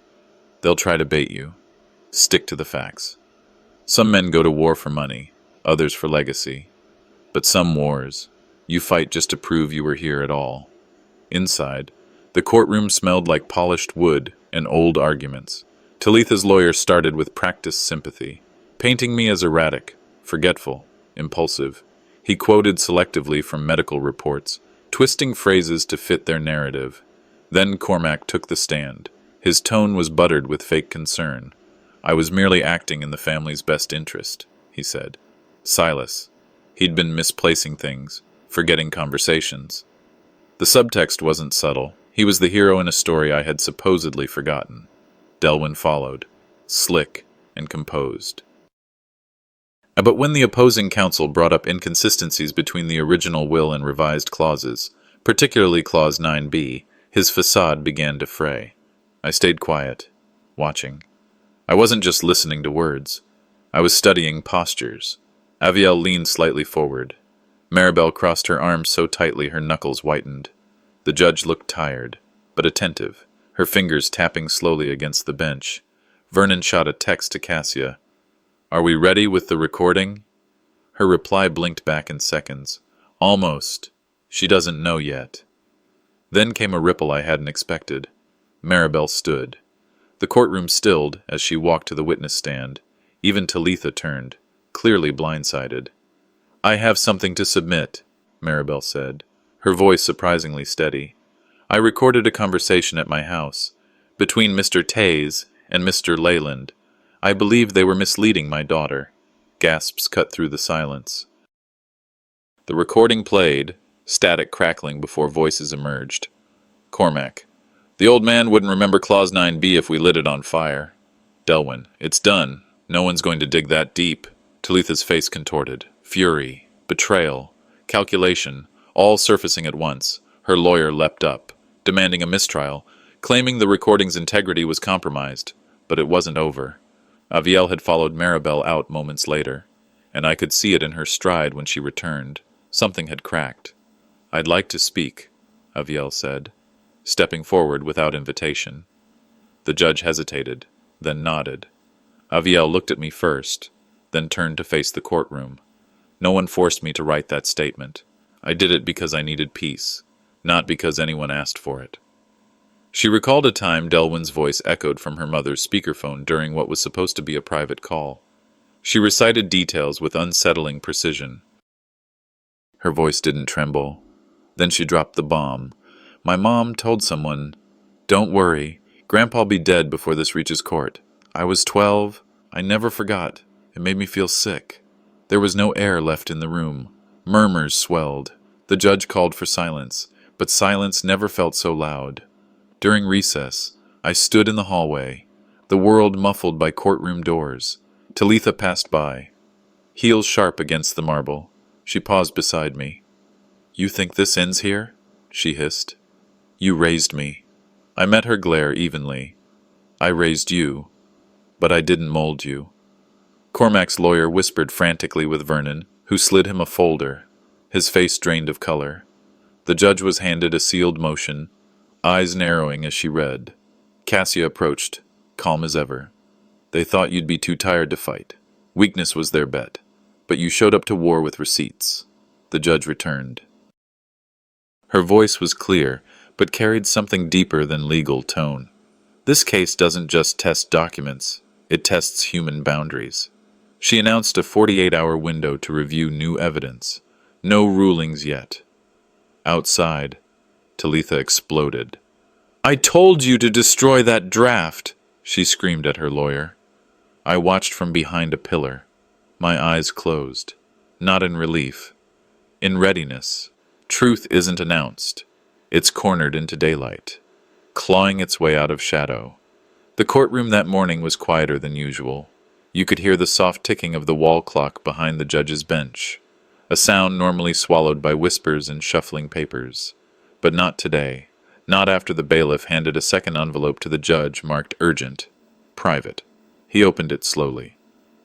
[SPEAKER 1] "They'll try to bait you. Stick to the facts. Some men go to war for money, others for legacy. But some wars, you fight just to prove you were here at all." Inside, the courtroom smelled like polished wood and old arguments. Talitha's lawyer started with practiced sympathy, painting me as erratic, forgetful, impulsive. He quoted selectively from medical reports, twisting phrases to fit their narrative. Then Cormac took the stand. His tone was buttered with fake concern. "I was merely acting in the family's best interest," he said. Silas. He'd been misplacing things, forgetting conversations. The subtext wasn't subtle. He was the hero in a story I had supposedly forgotten. Delwyn followed, slick and composed. But when the opposing counsel brought up inconsistencies between the original will and revised clauses, particularly Clause 9b, his facade began to fray. I stayed quiet, watching. I wasn't just listening to words. I was studying postures. Avielle leaned slightly forward. Maribel crossed her arms so tightly her knuckles whitened. The judge looked tired, but attentive, her fingers tapping slowly against the bench. Vernon shot a text to Cassia. "Are we ready with the recording?" Her reply blinked back in seconds. "Almost. She doesn't know yet." Then came a ripple I hadn't expected. Maribel stood. The courtroom stilled as she walked to the witness stand. Even Talitha turned, clearly blindsided. "I have something to submit," Maribel said, her voice surprisingly steady. "I recorded a conversation at my house, between Mr. Tays and Mr. Leyland. I believe they were misleading my daughter." Gasps cut through the silence. The recording played, static crackling before voices emerged. Cormac. "The old man wouldn't remember Clause 9b if we lit it on fire." Delwyn. "It's done. No one's going to dig that deep." Talitha's face contorted. Fury, betrayal, calculation, all surfacing at once. Her lawyer leapt up, demanding a mistrial, claiming the recording's integrity was compromised. But it wasn't over. Avielle had followed Maribel out moments later, and I could see it in her stride when she returned. Something had cracked. "I'd like to speak," Avielle said, stepping forward without invitation. The judge hesitated, then nodded. Avielle looked at me first, then turned to face the courtroom. No one forced me to write that statement. I did it because I needed peace, not because anyone asked for it. She recalled a time Delwyn's voice echoed from her mother's speakerphone during what was supposed to be a private call. She recited details with unsettling precision. Her voice didn't tremble. Then she dropped the bomb. "My mom told someone, 'Don't worry, Grandpa'll be dead before this reaches court.' I was 12. I never forgot. It made me feel sick." There was no air left in the room. Murmurs swelled. The judge called for silence, but silence never felt so loud. During recess, I stood in the hallway, the world muffled by courtroom doors. Talitha passed by, heels sharp against the marble. She paused beside me. "You think this ends here?" she hissed. "You raised me." I met her glare evenly. "I raised you, but I didn't mold you." Cormac's lawyer whispered frantically with Vernon, who slid him a folder, his face drained of color. The judge was handed a sealed motion, eyes narrowing as she read. Cassia approached, calm as ever. "They thought you'd be too tired to fight. Weakness was their bet. But you showed up to war with receipts." The judge returned. Her voice was clear, but carried something deeper than legal tone. "This case doesn't just test documents, it tests human boundaries." She announced a 48-hour window to review new evidence. No rulings yet. Outside, Talitha exploded. "I told you to destroy that draft," she screamed at her lawyer. I watched from behind a pillar, my eyes closed, not in relief, in readiness. Truth isn't announced. It's cornered into daylight, clawing its way out of shadow. The courtroom that morning was quieter than usual. You could hear the soft ticking of the wall clock behind the judge's bench, a sound normally swallowed by whispers and shuffling papers. But not today. Not after the bailiff handed a second envelope to the judge marked urgent, private. He opened it slowly,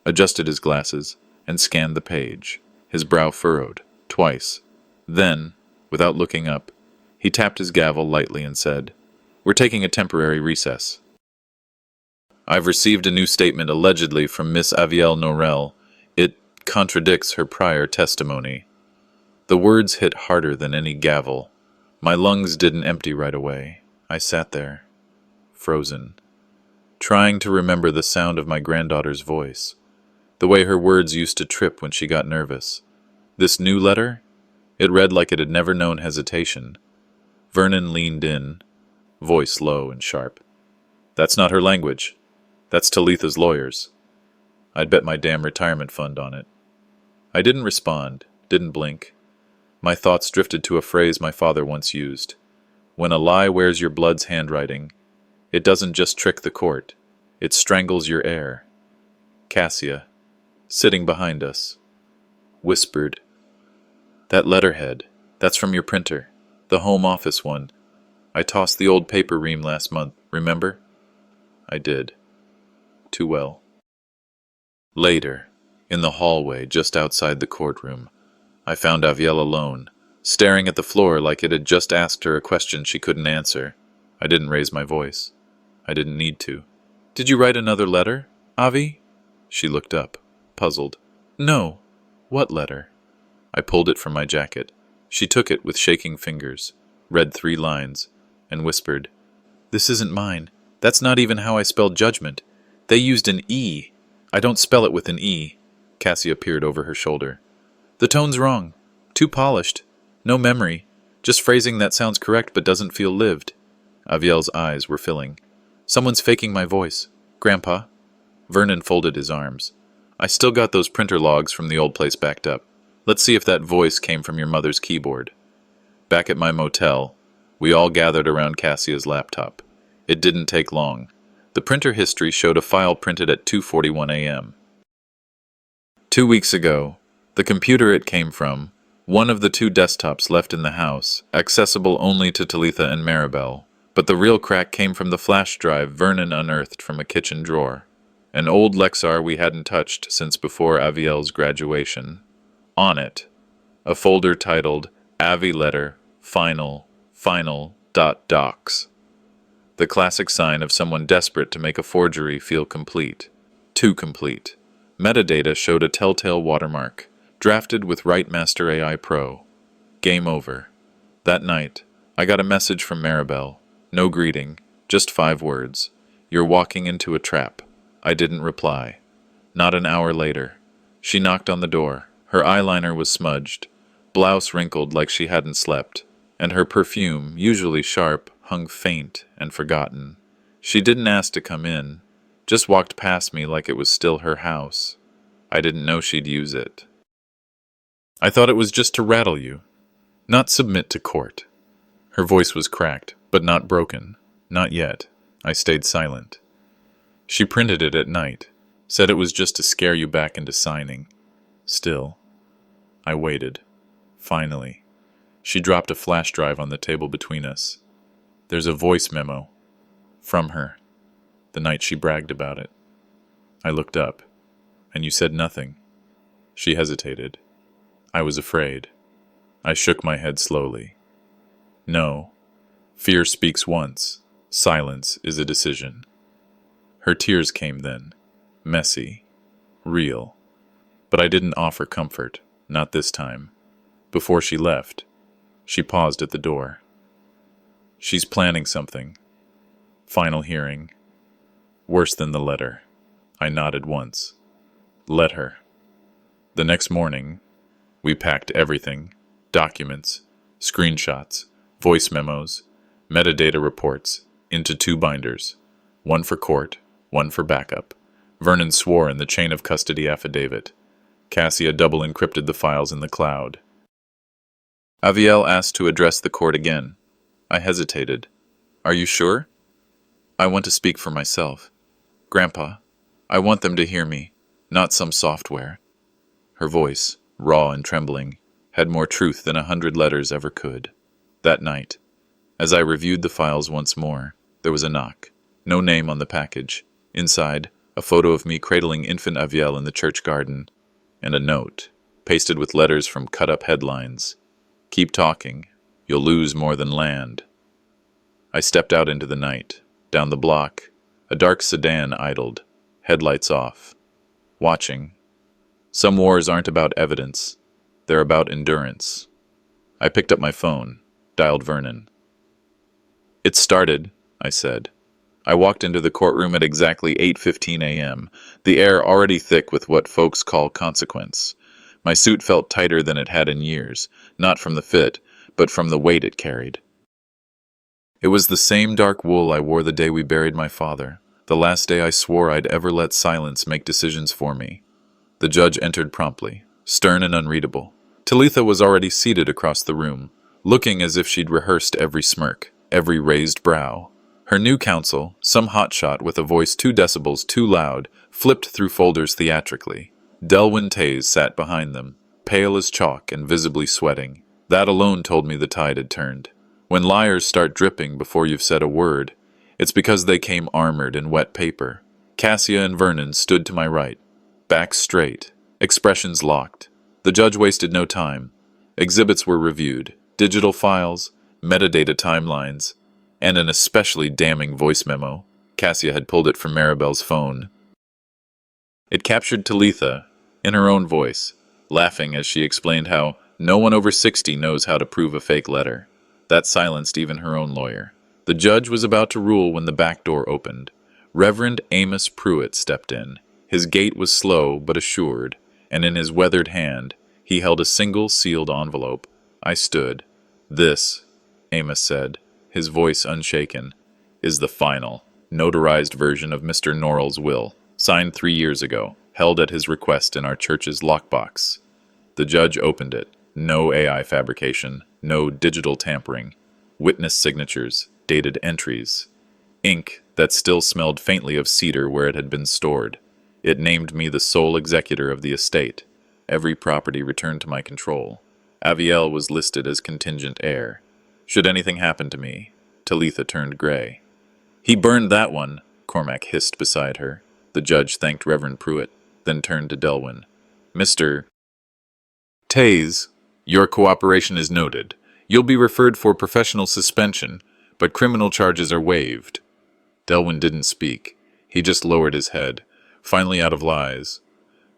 [SPEAKER 1] adjusted his glasses, and scanned the page, his brow furrowed, twice. Then, without looking up, he tapped his gavel lightly and said, "We're taking a temporary recess. I've received a new statement allegedly from Miss Avielle Norel. It contradicts her prior testimony." The words hit harder than any gavel. My lungs didn't empty right away. I sat there, frozen, trying to remember the sound of my granddaughter's voice, the way her words used to trip when she got nervous. This new letter? It read like it had never known hesitation. Vernon leaned in, voice low and sharp. "That's not her language. That's Talitha's lawyers. I'd bet my damn retirement fund on it." I didn't respond, didn't blink. My thoughts drifted to a phrase my father once used. When a lie wears your blood's handwriting, it doesn't just trick the court, it strangles your heir. Cassia, sitting behind us, whispered, "That letterhead, that's from your printer, the home office one. I tossed the old paper ream last month, remember?" I did. Too well. Later, in the hallway just outside the courtroom, I found Avielle alone, staring at the floor like it had just asked her a question she couldn't answer. I didn't raise my voice. I didn't need to. "Did you write another letter, Avi?" She looked up, puzzled. "No. What letter?" I pulled it from my jacket. She took it with shaking fingers, read 3 lines, and whispered, "This isn't mine. That's not even how I spelled judgment. They used an E. I don't spell it with an E." Cassia peered over her shoulder. "The tone's wrong. Too polished. No memory. Just phrasing that sounds correct but doesn't feel lived." Avielle's eyes were filling. "Someone's faking my voice. Grandpa." Vernon folded his arms. "I still got those printer logs from the old place backed up. Let's see if that voice came from your mother's keyboard." Back at my motel, we all gathered around Cassia's laptop. It didn't take long. The printer history showed a file printed at 2:41 a.m. 2 weeks ago, the computer it came from, one of the 2 desktops left in the house, accessible only to Talitha and Maribel, but the real crack came from the flash drive Vernon unearthed from a kitchen drawer. An old Lexar we hadn't touched since before Avielle's graduation. On it, a folder titled Avi Letter Final Docs. The classic sign of someone desperate to make a forgery feel complete. Too complete. Metadata showed a telltale watermark, drafted with Writemaster AI Pro. Game over. That night, I got a message from Maribel. No greeting, just 5 words. "You're walking into a trap." I didn't reply. Not an hour later, she knocked on the door. Her eyeliner was smudged, blouse wrinkled like she hadn't slept, and her perfume, usually sharp, hung faint and forgotten. She didn't ask to come in, just walked past me like it was still her house. I didn't know she'd use it. "I thought it was just to rattle you, not submit to court." Her voice was cracked, but not broken. Not yet. I stayed silent. "She printed it at night, said it was just to scare you back into signing." Still, I waited. Finally, she dropped a flash drive on the table between us. "There's a voice memo. From her. The night she bragged about it." I looked up. "And you said nothing?" She hesitated. I was afraid. I shook my head slowly. "No. Fear speaks once. Silence is a decision." Her tears came then. Messy. Real. But I didn't offer comfort. Not this time. Before she left, she paused at the door. "She's planning something. Final hearing. Worse than the letter." I nodded once. "Let her." The next morning, we packed everything. Documents, screenshots, voice memos, metadata reports, into 2 binders. One for court, one for backup. Vernon swore in the chain of custody affidavit. Cassia double encrypted the files in the cloud. Avielle asked to address the court again. I hesitated. "Are you sure?" "I want to speak for myself. Grandpa, I want them to hear me, not some software." Her voice, raw and trembling, had more truth than 100 letters ever could. That night, as I reviewed the files once more, there was a knock. No name on the package. Inside, a photo of me cradling infant Avielle in the church garden, and a note, pasted with letters from cut-up headlines. "Keep talking. You'll lose more than land." I stepped out into the night. Down the block, a dark sedan idled, headlights off. Watching. Some wars aren't about evidence. They're about endurance. I picked up my phone, dialed Vernon. "It started," I said. I walked into the courtroom at exactly 8:15 a.m., the air already thick with what folks call consequence. My suit felt tighter than it had in years, not from the fit, but from the weight it carried. It was the same dark wool I wore the day we buried my father, the last day I swore I'd ever let silence make decisions for me. The judge entered promptly, stern and unreadable. Talitha was already seated across the room, looking as if she'd rehearsed every smirk, every raised brow. Her new counsel, some hotshot with a voice 2 decibels too loud, flipped through folders theatrically. Delwyn Taze sat behind them, pale as chalk and visibly sweating. That alone told me the tide had turned. When liars start dripping before you've said a word, it's because they came armored in wet paper. Cassia and Vernon stood to my right, backs straight, expressions locked. The judge wasted no time. Exhibits were reviewed, digital files, metadata timelines, and an especially damning voice memo. Cassia had pulled it from Maribel's phone. It captured Talitha, in her own voice, laughing as she explained how no one over 60 knows how to prove a fake letter. That silenced even her own lawyer. The judge was about to rule when the back door opened. Reverend Amos Pruitt stepped in. His gait was slow but assured, and in his weathered hand, he held a single sealed envelope. I stood. "This," Amos said, his voice unshaken, "is the final, notarized version of Mr. Norrell's will, signed 3 years ago, held at his request in our church's lockbox." The judge opened it. No AI fabrication, no digital tampering. Witness signatures, dated entries. Ink that still smelled faintly of cedar where it had been stored. It named me the sole executor of the estate. Every property returned to my control. Aviel was listed as contingent heir. Should anything happen to me, Talitha turned gray. "He burned that one," Cormac hissed beside her. The judge thanked Reverend Pruitt, then turned to Delwyn. "Mr. Taze, your cooperation is noted. You'll be referred for professional suspension, but criminal charges are waived." Delwyn didn't speak. He just lowered his head, finally out of lies.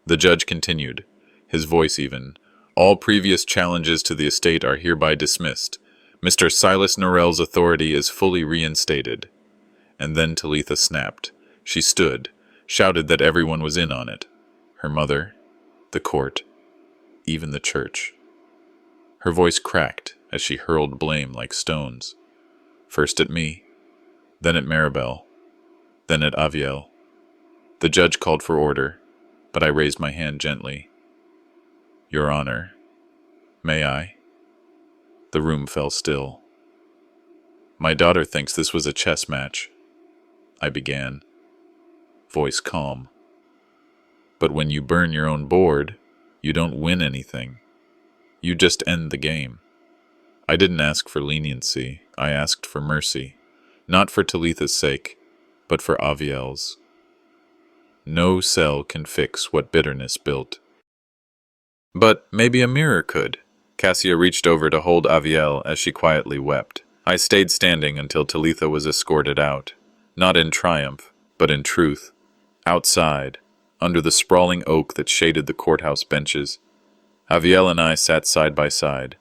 [SPEAKER 1] The judge continued, his voice even. "All previous challenges to the estate are hereby dismissed. Mr. Silas Norrell's authority is fully reinstated." And then Talitha snapped. She stood, shouted that everyone was in on it. Her mother, the court, even the church. Her voice cracked as she hurled blame like stones. First at me, then at Maribel, then at Aviel. The judge called for order, but I raised my hand gently. "Your Honor, may I?" The room fell still. "My daughter thinks this was a chess match," I began, voice calm. "But when you burn your own board, you don't win anything. You just end the game. I didn't ask for leniency, I asked for mercy, not for Talitha's sake, but for Aviel's. No cell can fix what bitterness built." "But maybe a mirror could." Cassia reached over to hold Aviel as she quietly wept. I stayed standing until Talitha was escorted out, not in triumph, but in truth. Outside, under the sprawling oak that shaded the courthouse benches, Aviel and I sat side by side.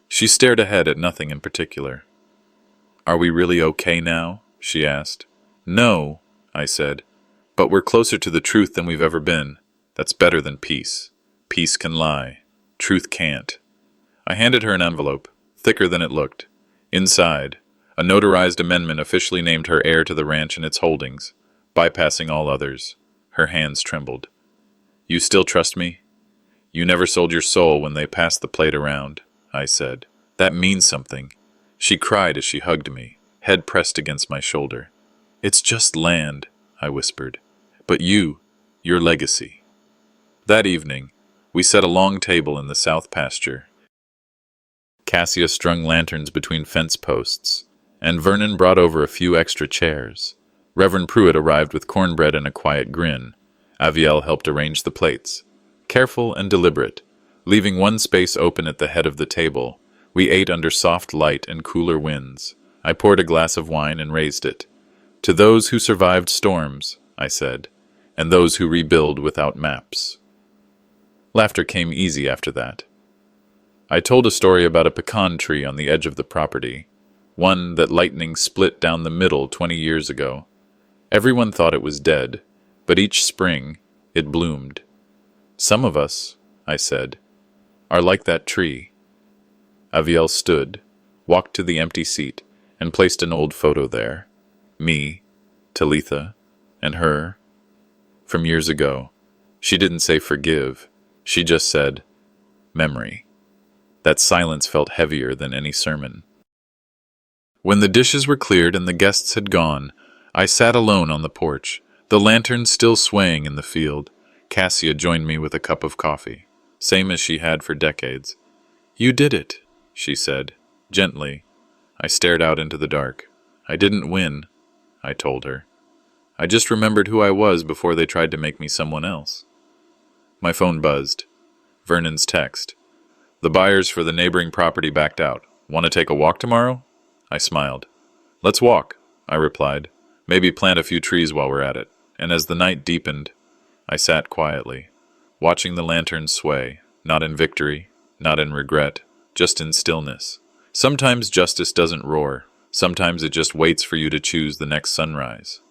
[SPEAKER 1] She stared ahead at nothing in particular. "Are we really okay now?" she asked. "No," I said, "but we're closer to the truth than we've ever been. That's better than peace. Peace can lie. Truth can't." I handed her an envelope, thicker than it looked. Inside, a notarized amendment officially named her heir to the ranch and its holdings, bypassing all others. Her hands trembled. "You still trust me? You never sold your soul when they passed the plate around," I said. "That means something." She cried as she hugged me, head pressed against my shoulder. "It's just land," I whispered. "But your legacy." That evening, we set a long table in the south pasture. Cassia strung lanterns between fence posts, and Vernon brought over a few extra chairs. Reverend Pruitt arrived with cornbread and a quiet grin. Aviel helped arrange the plates. Careful and deliberate, leaving one space open at the head of the table, we ate under soft light and cooler winds. I poured a glass of wine and raised it. "To those who survived storms," I said, "and those who rebuild without maps." Laughter came easy after that. I told a story about a pecan tree on the edge of the property, one that lightning split down the middle 20 years ago. Everyone thought it was dead, but each spring it bloomed. "Some of us," I said, "are like that tree." Aviel stood, walked to the empty seat, and placed an old photo there. Me, Talitha, and her. From years ago. She didn't say forgive. She just said, Memory. That silence felt heavier than any sermon. When the dishes were cleared and the guests had gone, I sat alone on the porch, the lantern still swaying in the field. Cassia joined me with a cup of coffee, same as she had for decades. "You did it," she said, gently. I stared out into the dark. "I didn't win," I told her. "I just remembered who I was before they tried to make me someone else." My phone buzzed. Vernon's text. "The buyers for the neighboring property backed out. Want to take a walk tomorrow?" I smiled. "Let's walk," I replied. "Maybe plant a few trees while we're at it." And as the night deepened, I sat quietly, watching the lanterns sway, not in victory, not in regret, just in stillness. Sometimes justice doesn't roar. Sometimes it just waits for you to choose the next sunrise.